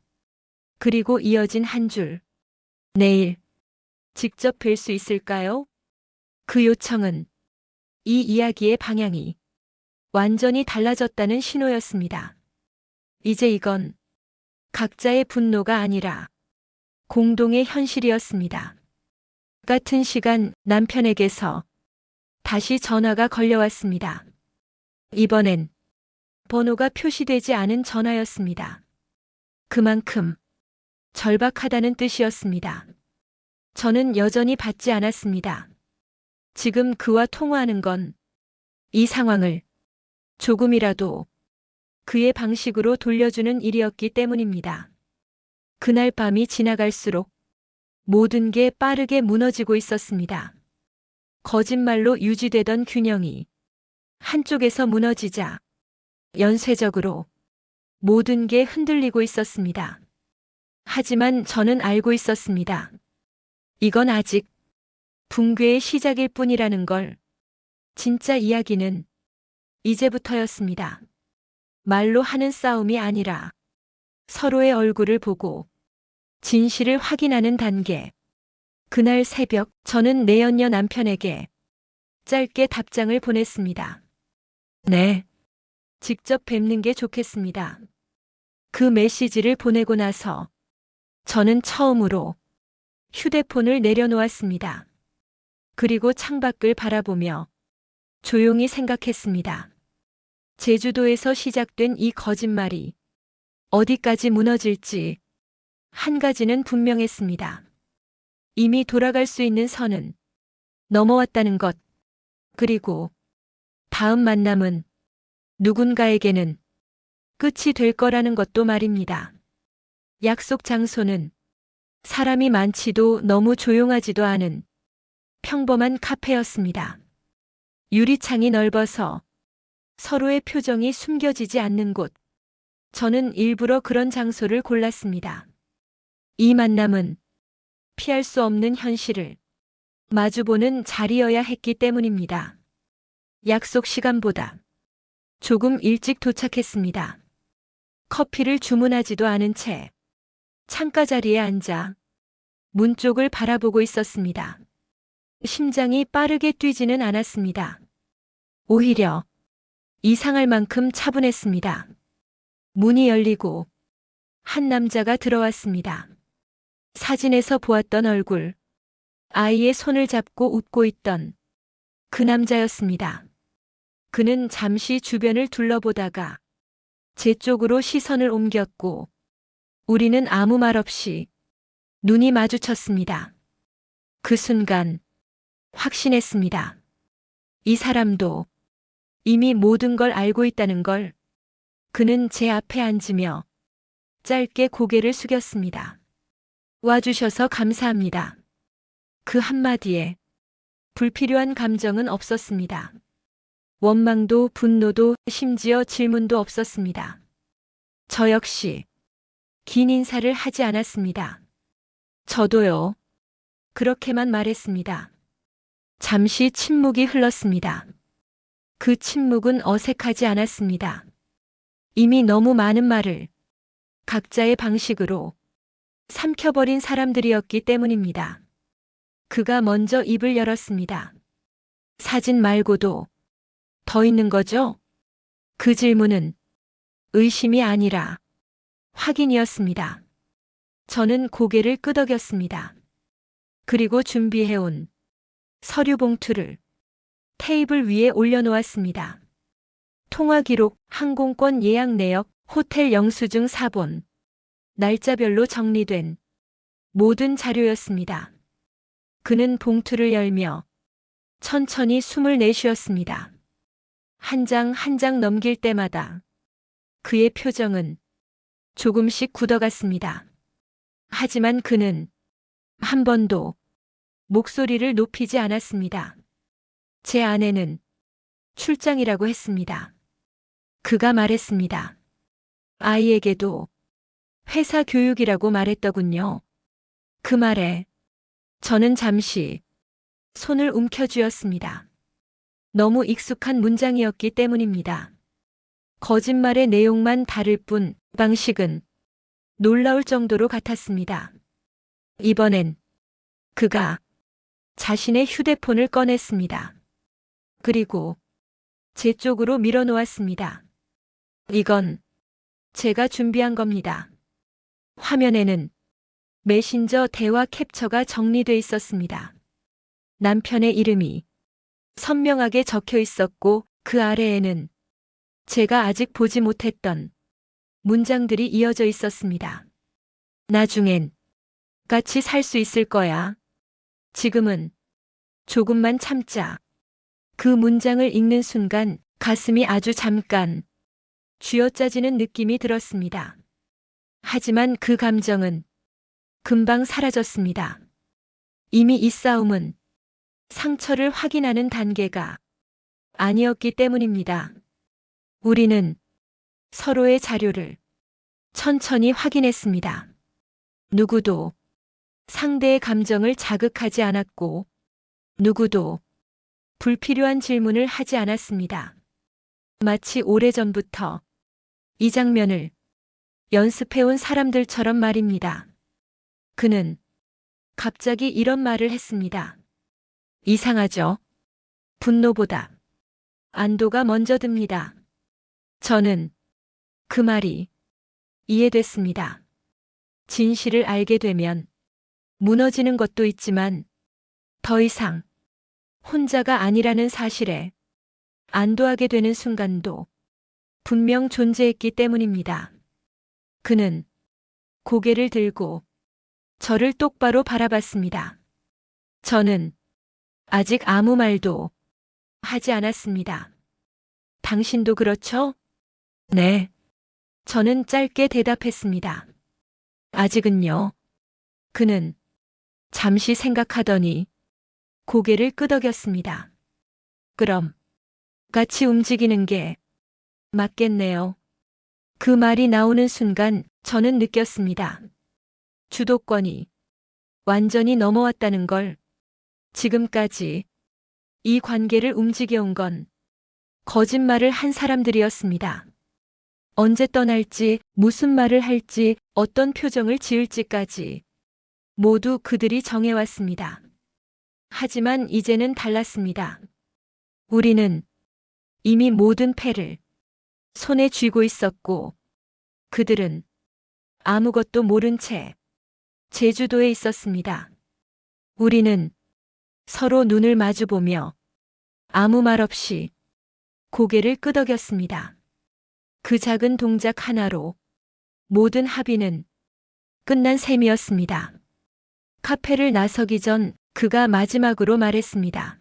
그리고 이어진 한 줄. 내일 직접 뵐 수 있을까요? 그 요청은 이 이야기의 방향이 완전히 달라졌다는 신호였습니다. 이제 이건 각자의 분노가 아니라 공동의 현실이었습니다. 같은 시간 남편에게서 다시 전화가 걸려왔습니다. 이번엔 번호가 표시되지 않은 전화였습니다. 그만큼 절박하다는 뜻이었습니다. 저는 여전히 받지 않았습니다. 지금 그와 통화하는 건 이 상황을 조금이라도 그의 방식으로 돌려주는 일이었기 때문입니다. 그날 밤이 지나갈수록 모든 게 빠르게 무너지고 있었습니다. 거짓말로 유지되던 균형이 한쪽에서 무너지자 연쇄적으로 모든 게 흔들리고 있었습니다. 하지만 저는 알고 있었습니다. 이건 아직 붕괴의 시작일 뿐이라는 걸. 진짜 이야기는 이제부터였습니다. 말로 하는 싸움이 아니라 서로의 얼굴을 보고 진실을 확인하는 단계. 그날 새벽 저는 내연녀 남편에게 짧게 답장을 보냈습니다. 네. 직접 뵙는 게 좋겠습니다. 그 메시지를 보내고 나서 저는 처음으로 휴대폰을 내려놓았습니다. 그리고 창밖을 바라보며 조용히 생각했습니다. 제주도에서 시작된 이 거짓말이 어디까지 무너질지 한 가지는 분명했습니다. 이미 돌아갈 수 있는 선은 넘어왔다는 것. 그리고 다음 만남은 누군가에게는 끝이 될 거라는 것도 말입니다. 약속 장소는 사람이 많지도 너무 조용하지도 않은 평범한 카페였습니다. 유리창이 넓어서 서로의 표정이 숨겨지지 않는 곳. 저는 일부러 그런 장소를 골랐습니다. 이 만남은 피할 수 없는 현실을 마주보는 자리여야 했기 때문입니다. 약속 시간보다 조금 일찍 도착했습니다. 커피를 주문하지도 않은 채 창가 자리에 앉아 문 쪽을 바라보고 있었습니다. 심장이 빠르게 뛰지는 않았습니다. 오히려 이상할 만큼 차분했습니다. 문이 열리고 한 남자가 들어왔습니다. 사진에서 보았던 얼굴, 아이의 손을 잡고 웃고 있던 그 남자였습니다. 그는 잠시 주변을 둘러보다가 제 쪽으로 시선을 옮겼고 우리는 아무 말 없이 눈이 마주쳤습니다. 그 순간 확신했습니다. 이 사람도 이미 모든 걸 알고 있다는 걸. 그는 제 앞에 앉으며 짧게 고개를 숙였습니다. 와주셔서 감사합니다. 그 한마디에 불필요한 감정은 없었습니다. 원망도 분노도 심지어 질문도 없었습니다. 저 역시 긴 인사를 하지 않았습니다. 저도요. 그렇게만 말했습니다. 잠시 침묵이 흘렀습니다. 그 침묵은 어색하지 않았습니다. 이미 너무 많은 말을 각자의 방식으로 삼켜버린 사람들이었기 때문입니다. 그가 먼저 입을 열었습니다. 사진 말고도 더 있는 거죠? 그 질문은 의심이 아니라 확인이었습니다. 저는 고개를 끄덕였습니다. 그리고 준비해온 서류 봉투를 테이블 위에 올려놓았습니다. 통화 기록, 항공권 예약 내역, 호텔 영수증 사본, 날짜별로 정리된 모든 자료였습니다. 그는 봉투를 열며 천천히 숨을 내쉬었습니다. 한 장 한 장 넘길 때마다 그의 표정은 조금씩 굳어갔습니다. 하지만 그는 한 번도 목소리를 높이지 않았습니다. 제 아내는 출장이라고 했습니다. 그가 말했습니다. 아이에게도 회사 교육이라고 말했더군요. 그 말에 저는 잠시 손을 움켜쥐었습니다. 너무 익숙한 문장이었기 때문입니다. 거짓말의 내용만 다를 뿐 방식은 놀라울 정도로 같았습니다. 이번엔 그가 자신의 휴대폰을 꺼냈습니다. 그리고 제 쪽으로 밀어놓았습니다. 이건 제가 준비한 겁니다. 화면에는 메신저 대화 캡처가 정리돼 있었습니다. 남편의 이름이 선명하게 적혀 있었고 그 아래에는 제가 아직 보지 못했던 문장들이 이어져 있었습니다. 나중엔 같이 살 수 있을 거야. 지금은 조금만 참자. 그 문장을 읽는 순간 가슴이 아주 잠깐 쥐어짜지는 느낌이 들었습니다. 하지만 그 감정은 금방 사라졌습니다. 이미 이 싸움은 상처를 확인하는 단계가 아니었기 때문입니다. 우리는 서로의 자료를 천천히 확인했습니다. 누구도 상대의 감정을 자극하지 않았고 누구도 불필요한 질문을 하지 않았습니다. 마치 오래전부터 이 장면을 연습해온 사람들처럼 말입니다. 그는 갑자기 이런 말을 했습니다. 이상하죠? 분노보다 안도가 먼저 듭니다. 저는 그 말이 이해됐습니다. 진실을 알게 되면 무너지는 것도 있지만 더 이상 혼자가 아니라는 사실에 안도하게 되는 순간도 분명 존재했기 때문입니다. 그는 고개를 들고 저를 똑바로 바라봤습니다. 저는 아직 아무 말도 하지 않았습니다. 당신도 그렇죠? 네. 저는 짧게 대답했습니다. 아직은요. 그는 잠시 생각하더니 고개를 끄덕였습니다. 그럼 같이 움직이는 게 맞겠네요. 그 말이 나오는 순간 저는 느꼈습니다. 주도권이 완전히 넘어왔다는 걸. 지금까지 이 관계를 움직여온 건 거짓말을 한 사람들이었습니다. 언제 떠날지, 무슨 말을 할지, 어떤 표정을 지을지까지 모두 그들이 정해왔습니다. 하지만 이제는 달랐습니다. 우리는 이미 모든 패를 손에 쥐고 있었고 그들은 아무것도 모른 채 제주도에 있었습니다. 우리는 서로 눈을 마주보며 아무 말 없이 고개를 끄덕였습니다. 그 작은 동작 하나로 모든 합의는 끝난 셈이었습니다. 카페를 나서기 전 그가 마지막으로 말했습니다.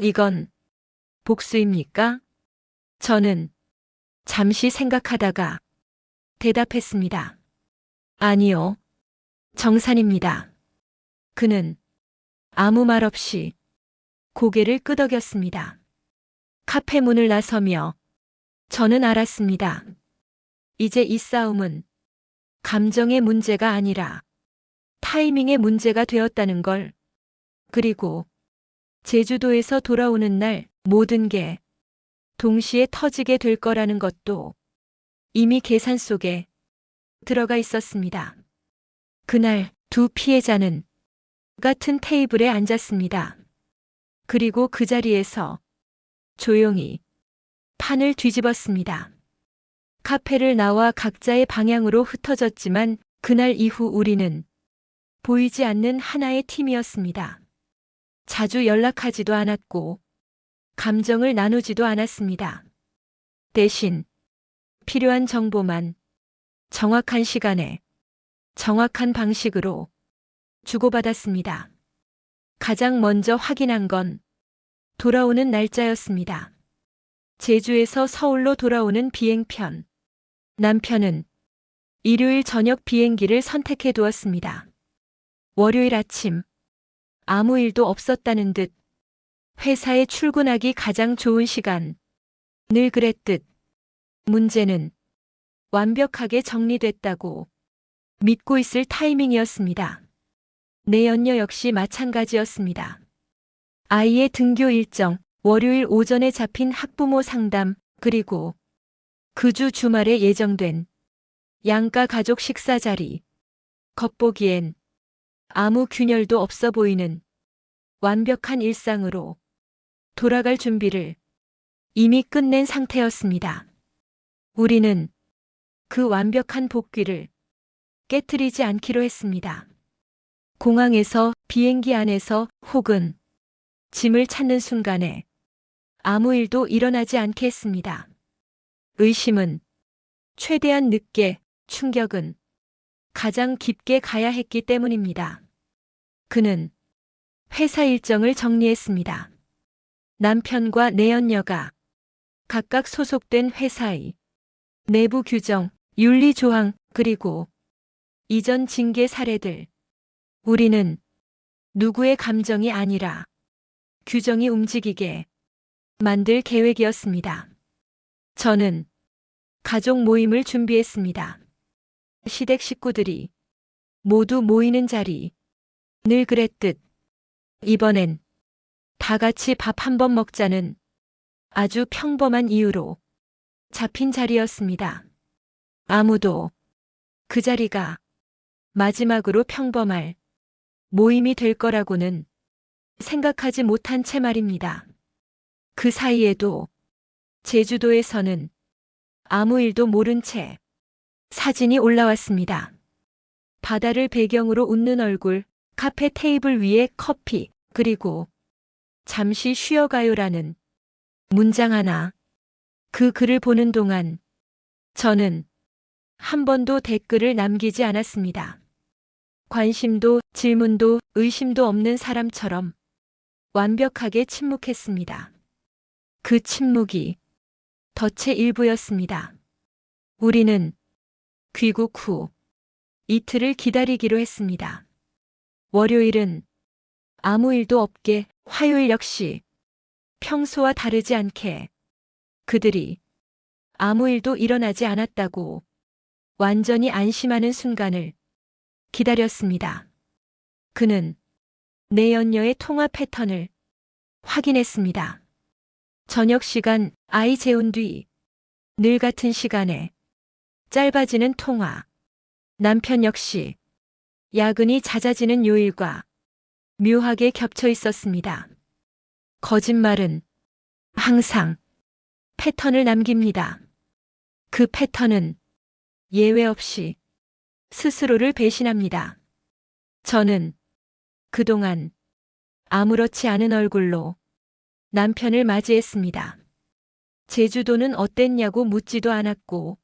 이건 복수입니까? 저는 잠시 생각하다가 대답했습니다. 아니요, 정산입니다. 그는 아무 말 없이 고개를 끄덕였습니다. 카페 문을 나서며 저는 알았습니다. 이제 이 싸움은 감정의 문제가 아니라 타이밍의 문제가 되었다는 걸. 그리고 제주도에서 돌아오는 날 모든 게 동시에 터지게 될 거라는 것도 이미 계산 속에 들어가 있었습니다. 그날 두 피해자는 같은 테이블에 앉았습니다. 그리고 그 자리에서 조용히 판을 뒤집었습니다. 카페를 나와 각자의 방향으로 흩어졌지만 그날 이후 우리는 보이지 않는 하나의 팀이었습니다. 자주 연락하지도 않았고 감정을 나누지도 않았습니다. 대신 필요한 정보만 정확한 시간에 정확한 방식으로 주고받았습니다. 가장 먼저 확인한 건 돌아오는 날짜였습니다. 제주에서 서울로 돌아오는 비행편. 남편은 일요일 저녁 비행기를 선택해 두었습니다. 월요일 아침 아무 일도 없었다는 듯 회사에 출근하기 가장 좋은 시간. 늘 그랬듯 문제는 완벽하게 정리됐다고 믿고 있을 타이밍이었습니다. 내연녀 역시 마찬가지였습니다. 아이의 등교 일정, 월요일 오전에 잡힌 학부모 상담, 그리고 그 주 주말에 예정된 양가 가족 식사 자리. 겉보기엔 아무 균열도 없어 보이는 완벽한 일상으로 돌아갈 준비를 이미 끝낸 상태였습니다. 우리는 그 완벽한 복귀를 깨트리지 않기로 했습니다. 공항에서, 비행기 안에서, 혹은 짐을 찾는 순간에 아무 일도 일어나지 않게 했습니다. 의심은 최대한 늦게, 충격은 가장 깊게 가야 했기 때문입니다. 그는 회사 일정을 정리했습니다. 남편과 내연녀가 각각 소속된 회사의 내부 규정, 윤리 조항, 그리고 이전 징계 사례들. 우리는 누구의 감정이 아니라 규정이 움직이게 만들 계획이었습니다. 저는 가족 모임을 준비했습니다. 시댁 식구들이 모두 모이는 자리. 늘 그랬듯 이번엔 다 같이 밥 한 번 먹자는 아주 평범한 이유로 잡힌 자리였습니다. 아무도 그 자리가 마지막으로 평범할 모임이 될 거라고는 생각하지 못한 채 말입니다. 그 사이에도 제주도에서는 아무 일도 모른 채 사진이 올라왔습니다. 바다를 배경으로 웃는 얼굴, 카페 테이블 위에 커피, 그리고 잠시 쉬어가요라는 문장 하나. 그 글을 보는 동안 저는 한 번도 댓글을 남기지 않았습니다. 관심도 질문도 의심도 없는 사람처럼 완벽하게 침묵했습니다. 그 침묵이 덫의 일부였습니다. 우리는 귀국 후 이틀을 기다리기로 했습니다. 월요일은 아무 일도 없게, 화요일 역시 평소와 다르지 않게 그들이 아무 일도 일어나지 않았다고 완전히 안심하는 순간을 기다렸습니다. 그는 내연녀의 통화 패턴을 확인했습니다. 저녁 시간 아이 재운 뒤 늘 같은 시간에 짧아지는 통화. 남편 역시 야근이 잦아지는 요일과 묘하게 겹쳐 있었습니다. 거짓말은 항상 패턴을 남깁니다. 그 패턴은 예외 없이 스스로를 배신합니다. 저는 그동안 아무렇지 않은 얼굴로 남편을 맞이했습니다. 제주도는 어땠냐고 묻지도 않았고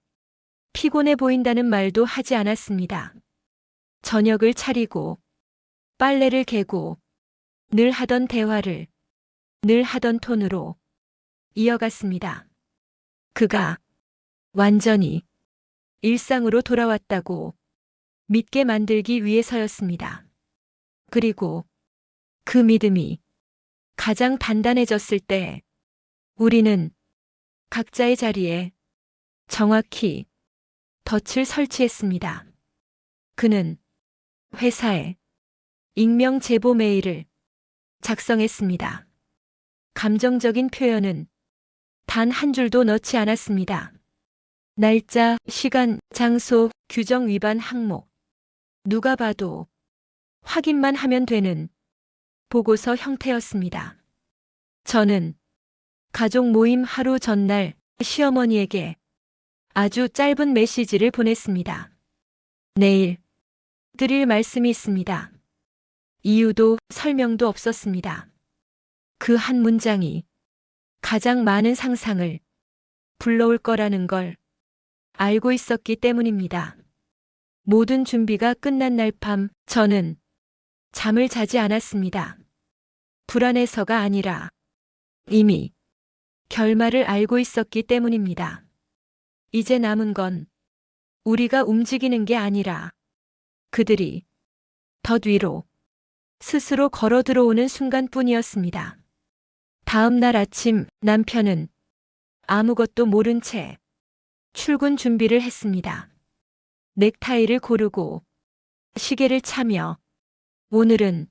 피곤해 보인다는 말도 하지 않았습니다. 저녁을 차리고 빨래를 개고 늘 하던 대화를 늘 하던 톤으로 이어갔습니다. 그가 완전히 일상으로 돌아왔다고 믿게 만들기 위해서였습니다. 그리고 그 믿음이 가장 단단해졌을 때 우리는 각자의 자리에 정확히 덫을 설치했습니다. 그는 회사에 익명 제보 메일을 작성했습니다. 감정적인 표현은 단 한 줄도 넣지 않았습니다. 날짜, 시간, 장소, 규정 위반 항목. 누가 봐도 확인만 하면 되는 보고서 형태였습니다. 저는 가족 모임 하루 전날 시어머니에게 아주 짧은 메시지를 보냈습니다. 내일 드릴 말씀이 있습니다. 이유도 설명도 없었습니다. 그 한 문장이 가장 많은 상상을 불러올 거라는 걸 알고 있었기 때문입니다. 모든 준비가 끝난 날 밤 저는 잠을 자지 않았습니다. 불안해서가 아니라 이미 결말을 알고 있었기 때문입니다. 이제 남은 건 우리가 움직이는 게 아니라 그들이 덫 위로 스스로 걸어 들어오는 순간뿐이었습니다. 다음 날 아침 남편은 아무것도 모른 채 출근 준비를 했습니다. 넥타이를 고르고 시계를 차며 오늘은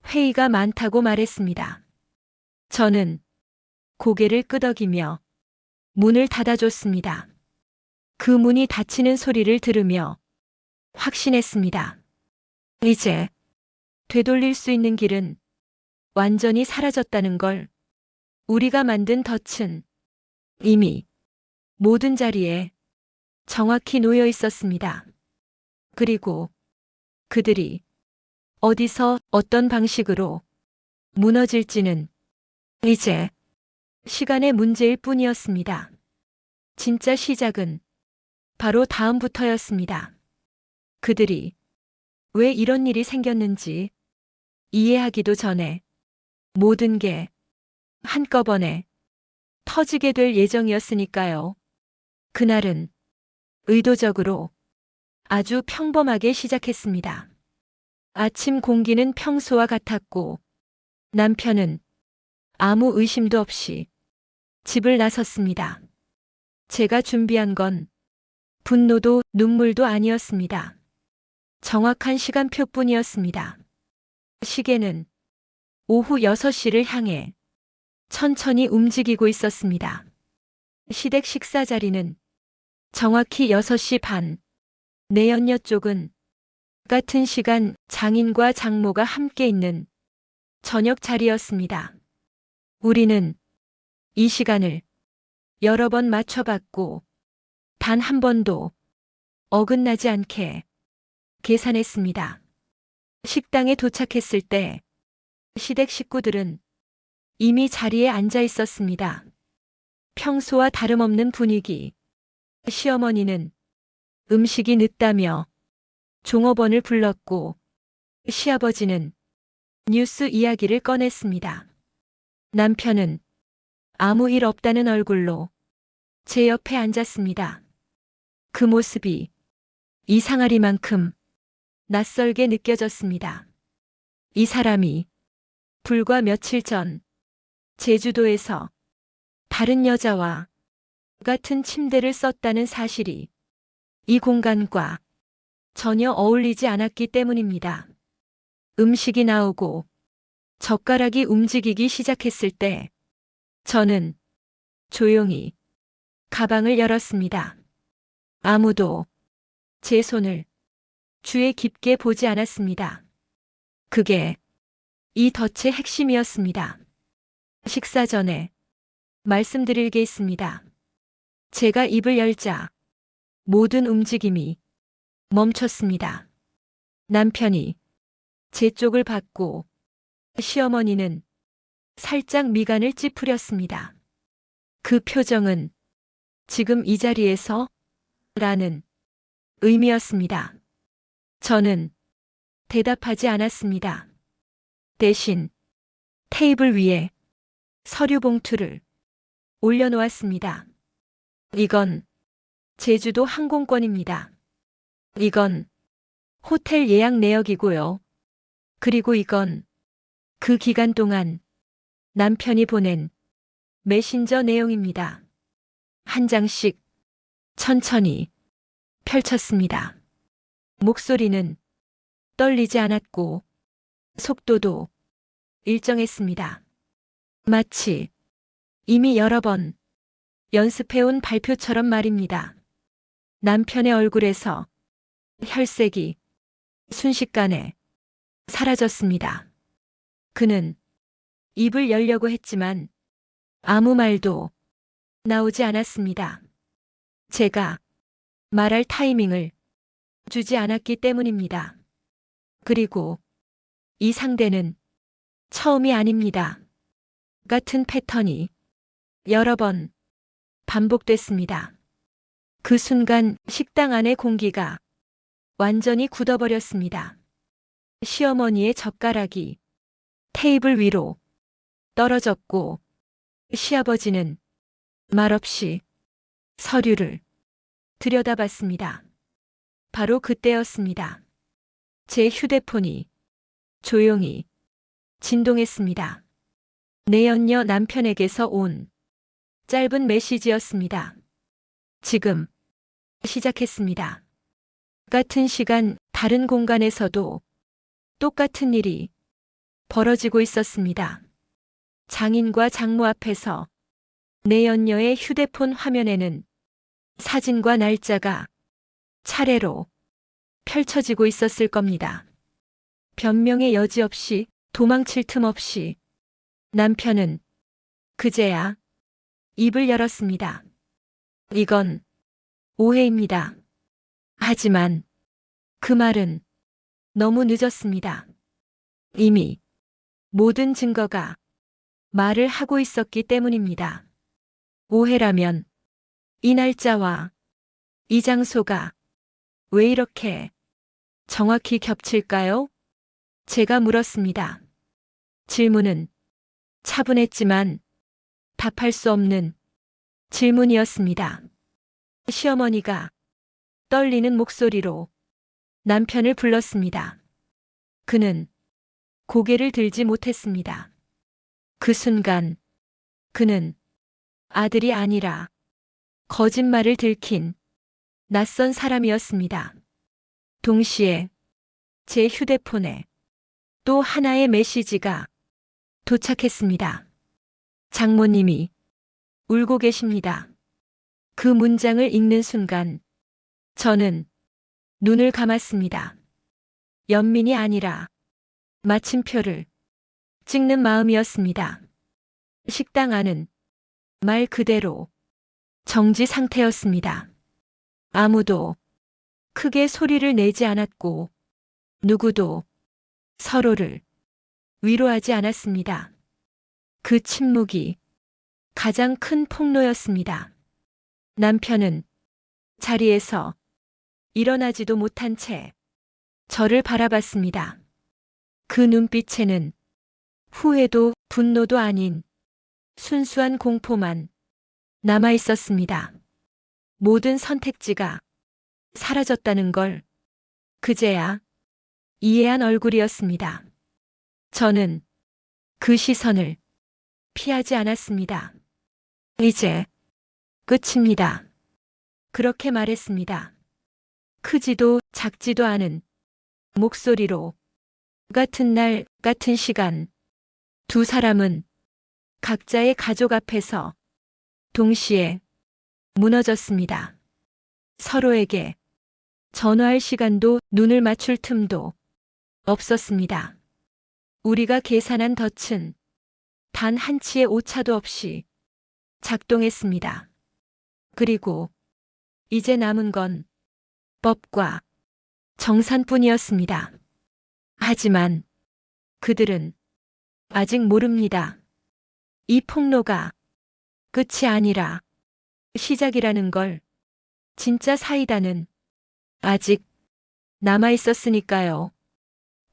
회의가 많다고 말했습니다. 저는 고개를 끄덕이며 문을 닫아줬습니다. 그 문이 닫히는 소리를 들으며 확신했습니다. 이제 되돌릴 수 있는 길은 완전히 사라졌다는 걸. 우리가 만든 덫은 이미 모든 자리에 정확히 놓여 있었습니다. 그리고 그들이 어디서 어떤 방식으로 무너질지는 이제 시간의 문제일 뿐이었습니다. 진짜 시작은 바로 다음부터였습니다. 그들이 왜 이런 일이 생겼는지 이해하기도 전에 모든 게 한꺼번에 터지게 될 예정이었으니까요. 그날은 의도적으로 아주 평범하게 시작했습니다. 아침 공기는 평소와 같았고 남편은 아무 의심도 없이 집을 나섰습니다. 제가 준비한 건 분노도 눈물도 아니었습니다. 정확한 시간표뿐이었습니다. 시계는 오후 6시를 향해 천천히 움직이고 있었습니다. 시댁 식사 자리는 정확히 6시 반, 내연녀 쪽은 같은 시간 장인과 장모가 함께 있는 저녁 자리였습니다. 우리는 이 시간을 여러 번 맞춰봤고 단 한 번도 어긋나지 않게 계산했습니다. 식당에 도착했을 때 시댁 식구들은 이미 자리에 앉아 있었습니다. 평소와 다름없는 분위기. 시어머니는 음식이 늦다며 종업원을 불렀고 시아버지는 뉴스 이야기를 꺼냈습니다. 남편은 아무 일 없다는 얼굴로 제 옆에 앉았습니다. 그 모습이 이상하리만큼 낯설게 느껴졌습니다. 이 사람이 불과 며칠 전 제주도에서 다른 여자와 같은 침대를 썼다는 사실이 이 공간과 전혀 어울리지 않았기 때문입니다. 음식이 나오고 젓가락이 움직이기 시작했을 때 저는 조용히 가방을 열었습니다. 아무도 제 손을 주에 깊게 보지 않았습니다. 그게 이 덫의 핵심이었습니다. 식사 전에 말씀드릴 게 있습니다. 제가 입을 열자 모든 움직임이 멈췄습니다. 남편이 제 쪽을 봤고 시어머니는 살짝 미간을 찌푸렸습니다. 그 표정은 지금 이 자리에서 라는 의미였습니다. 저는 대답하지 않았습니다. 대신 테이블 위에 서류 봉투를 올려놓았습니다. 이건 제주도 항공권입니다. 이건 호텔 예약 내역이고요. 그리고 이건 그 기간 동안 남편이 보낸 메신저 내용입니다. 한 장씩 천천히 펼쳤습니다. 목소리는 떨리지 않았고 속도도 일정했습니다. 마치 이미 여러 번 연습해온 발표처럼 말입니다. 남편의 얼굴에서 혈색이 순식간에 사라졌습니다. 그는 입을 열려고 했지만 아무 말도 나오지 않았습니다. 제가 말할 타이밍을 주지 않았기 때문입니다. 그리고 이 상대는 처음이 아닙니다. 같은 패턴이 여러 번 반복됐습니다. 그 순간 식당 안의 공기가 완전히 굳어버렸습니다. 시어머니의 젓가락이 테이블 위로 떨어졌고 시아버지는 말없이 서류를 들여다봤습니다. 바로 그때였습니다. 제 휴대폰이 조용히 진동했습니다. 내연녀 남편에게서 온 짧은 메시지였습니다. 지금 시작했습니다. 같은 시간 다른 공간에서도 똑같은 일이 벌어지고 있었습니다. 장인과 장모 앞에서 내연녀의 휴대폰 화면에는 사진과 날짜가 차례로 펼쳐지고 있었을 겁니다. 변명의 여지 없이 도망칠 틈 없이 남편은 그제야 입을 열었습니다. 이건 오해입니다. 하지만 그 말은 너무 늦었습니다. 이미 모든 증거가 말을 하고 있었기 때문입니다. 오해라면 이 날짜와 이 장소가 왜 이렇게 정확히 겹칠까요? 제가 물었습니다. 질문은 차분했지만 답할 수 없는 질문이었습니다. 시어머니가 떨리는 목소리로 남편을 불렀습니다. 그는 고개를 들지 못했습니다. 그 순간 그는 아들이 아니라 거짓말을 들킨 낯선 사람이었습니다. 동시에 제 휴대폰에 또 하나의 메시지가 도착했습니다. 장모님이 울고 계십니다. 그 문장을 읽는 순간 저는 눈을 감았습니다. 연민이 아니라 마침표를 찍는 마음이었습니다. 식당 안은 말 그대로 정지 상태였습니다. 아무도 크게 소리를 내지 않았고 누구도 서로를 위로하지 않았습니다. 그 침묵이 가장 큰 폭로였습니다. 남편은 자리에서 일어나지도 못한 채 저를 바라봤습니다. 그 눈빛에는 후회도 분노도 아닌 순수한 공포만 남아 있었습니다. 모든 선택지가 사라졌다는 걸 그제야 이해한 얼굴이었습니다. 저는 그 시선을 피하지 않았습니다. 이제 끝입니다. 그렇게 말했습니다. 크지도 작지도 않은 목소리로 같은 날, 같은 시간 두 사람은 각자의 가족 앞에서 동시에 무너졌습니다. 서로에게 전화할 시간도 눈을 맞출 틈도 없었습니다. 우리가 계산한 덫은 단 한 치의 오차도 없이 작동했습니다. 그리고 이제 남은 건 법과 정산뿐이었습니다. 하지만 그들은 아직 모릅니다. 이 폭로가 끝이 아니라 시작이라는 걸. 진짜 사이다는 아직 남아 있었으니까요.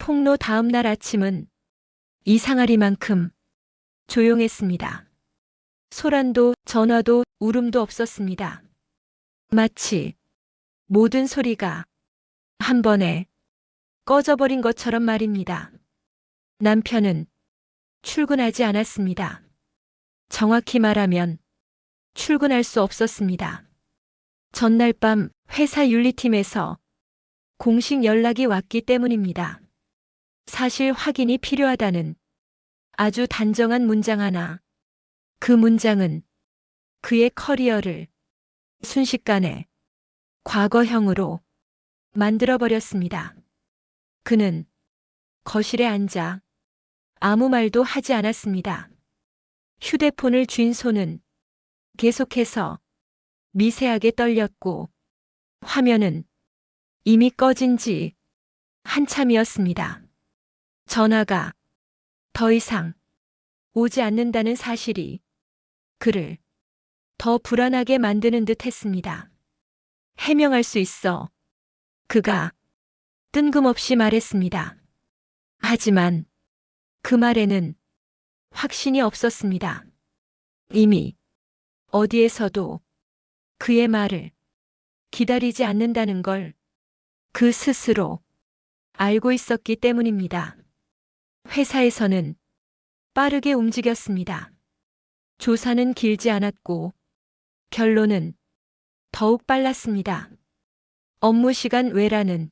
폭로 다음 날 아침은 이상하리만큼 조용했습니다. 소란도 전화도 울음도 없었습니다. 마치 모든 소리가 한 번에 꺼져버린 것처럼 말입니다. 남편은 출근하지 않았습니다. 정확히 말하면 출근할 수 없었습니다. 전날 밤 회사 윤리팀에서 공식 연락이 왔기 때문입니다. 사실 확인이 필요하다는 아주 단정한 문장 하나. 그 문장은 그의 커리어를 순식간에 과거형으로 만들어버렸습니다. 그는 거실에 앉아 아무 말도 하지 않았습니다. 휴대폰을 쥔 손은 계속해서 미세하게 떨렸고 화면은 이미 꺼진 지 한참이었습니다. 전화가 더 이상 오지 않는다는 사실이 그를 더 불안하게 만드는 듯 했습니다. 해명할 수 있어. 그가 뜬금없이 말했습니다. 하지만 그 말에는 확신이 없었습니다. 이미 어디에서도 그의 말을 기다리지 않는다는 걸 그 스스로 알고 있었기 때문입니다. 회사에서는 빠르게 움직였습니다. 조사는 길지 않았고 결론은 더욱 빨랐습니다. 업무 시간 외라는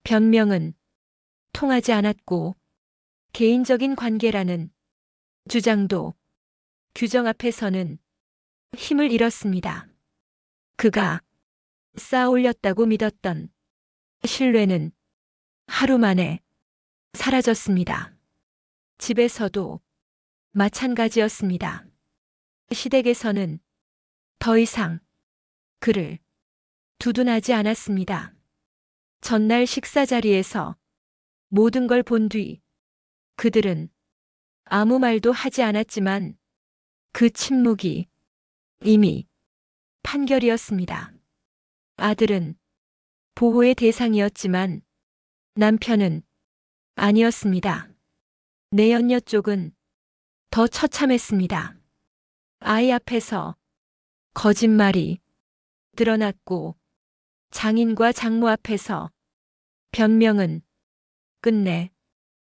변명은 통하지 않았고 개인적인 관계라는 주장도 규정 앞에서는 힘을 잃었습니다. 그가 쌓아 올렸다고 믿었던 신뢰는 하루 만에 사라졌습니다. 집에서도 마찬가지였습니다. 시댁에서는 더 이상 그를 두둔하지 않았습니다. 전날 식사 자리에서 모든 걸 본 뒤 그들은 아무 말도 하지 않았지만 그 침묵이 이미 판결이었습니다. 아들은 보호의 대상이었지만 남편은 아니었습니다. 내연녀 쪽은 더 처참했습니다. 아이 앞에서 거짓말이 드러났고 장인과 장모 앞에서 변명은 끝내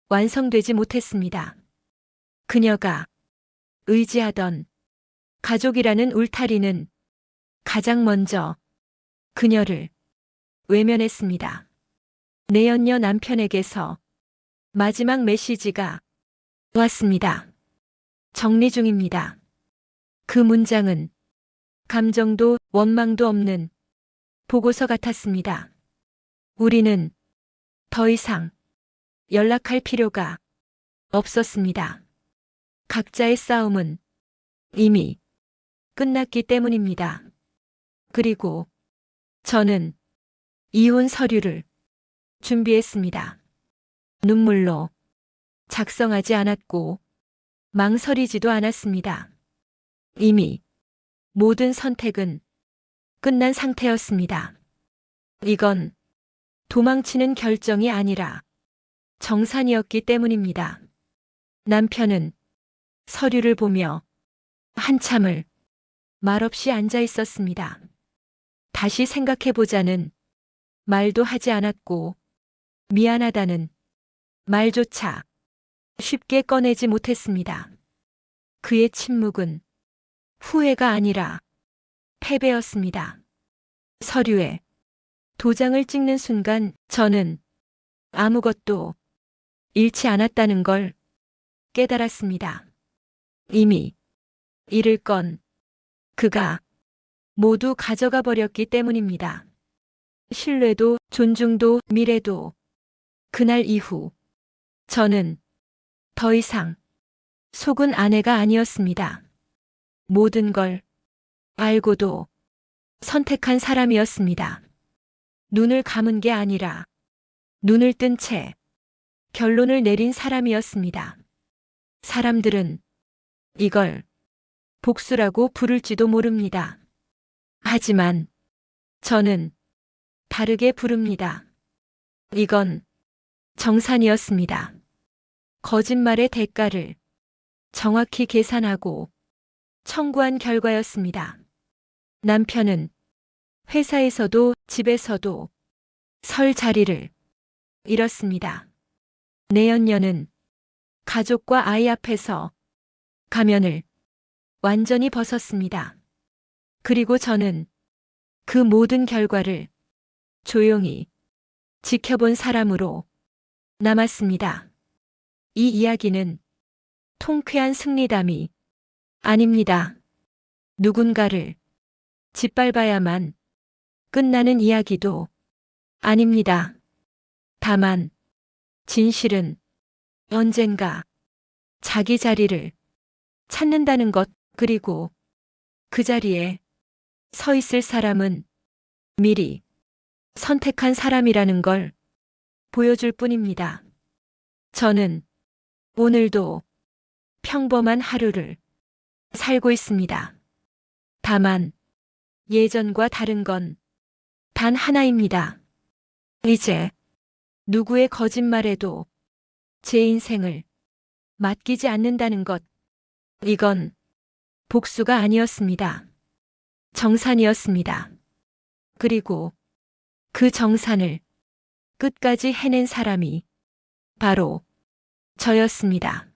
완성되지 못했습니다. 그녀가 의지하던 가족이라는 울타리는 가장 먼저 그녀를 외면했습니다. 내연녀 남편에게서 마지막 메시지가 왔습니다. 정리 중입니다. 그 문장은 감정도 원망도 없는 보고서 같았습니다. 우리는 더 이상 연락할 필요가 없었습니다. 각자의 싸움은 이미 끝났기 때문입니다. 그리고 저는 이혼 서류를 준비했습니다. 눈물로 작성하지 않았고 망설이지도 않았습니다. 이미 모든 선택은 끝난 상태였습니다. 이건 도망치는 결정이 아니라 정산이었기 때문입니다. 남편은 서류를 보며 한참을 말없이 앉아 있었습니다. 다시 생각해보자는 말도 하지 않았고 미안하다는 말조차 쉽게 꺼내지 못했습니다. 그의 침묵은 후회가 아니라 패배였습니다. 서류에 도장을 찍는 순간 저는 아무것도 잃지 않았다는 걸 깨달았습니다. 이미 잃을 건 그가 모두 가져가 버렸기 때문입니다. 신뢰도, 존중도, 미래도. 그날 이후 저는 더 이상 속은 아내가 아니었습니다. 모든 걸 알고도 선택한 사람이었습니다. 눈을 감은 게 아니라 눈을 뜬 채 결론을 내린 사람이었습니다. 사람들은 이걸 복수라고 부를지도 모릅니다. 하지만 저는 다르게 부릅니다. 이건 정산이었습니다. 거짓말의 대가를 정확히 계산하고 청구한 결과였습니다. 남편은 회사에서도 집에서도 설 자리를 잃었습니다. 내연녀는 가족과 아이 앞에서 가면을 완전히 벗었습니다. 그리고 저는 그 모든 결과를 조용히 지켜본 사람으로 남았습니다. 이 이야기는 통쾌한 승리담이 아닙니다. 누군가를 짓밟아야만 끝나는 이야기도 아닙니다. 다만 진실은 언젠가 자기 자리를 찾는다는 것, 그리고 그 자리에 서 있을 사람은 미리 선택한 사람이라는 걸 보여줄 뿐입니다. 저는 오늘도 평범한 하루를 살고 있습니다. 다만 예전과 다른 건 단 하나입니다. 이제 누구의 거짓말에도 제 인생을 맡기지 않는다는 것. 이건 복수가 아니었습니다. 정산이었습니다. 그리고 그 정산을 끝까지 해낸 사람이 바로 저였습니다.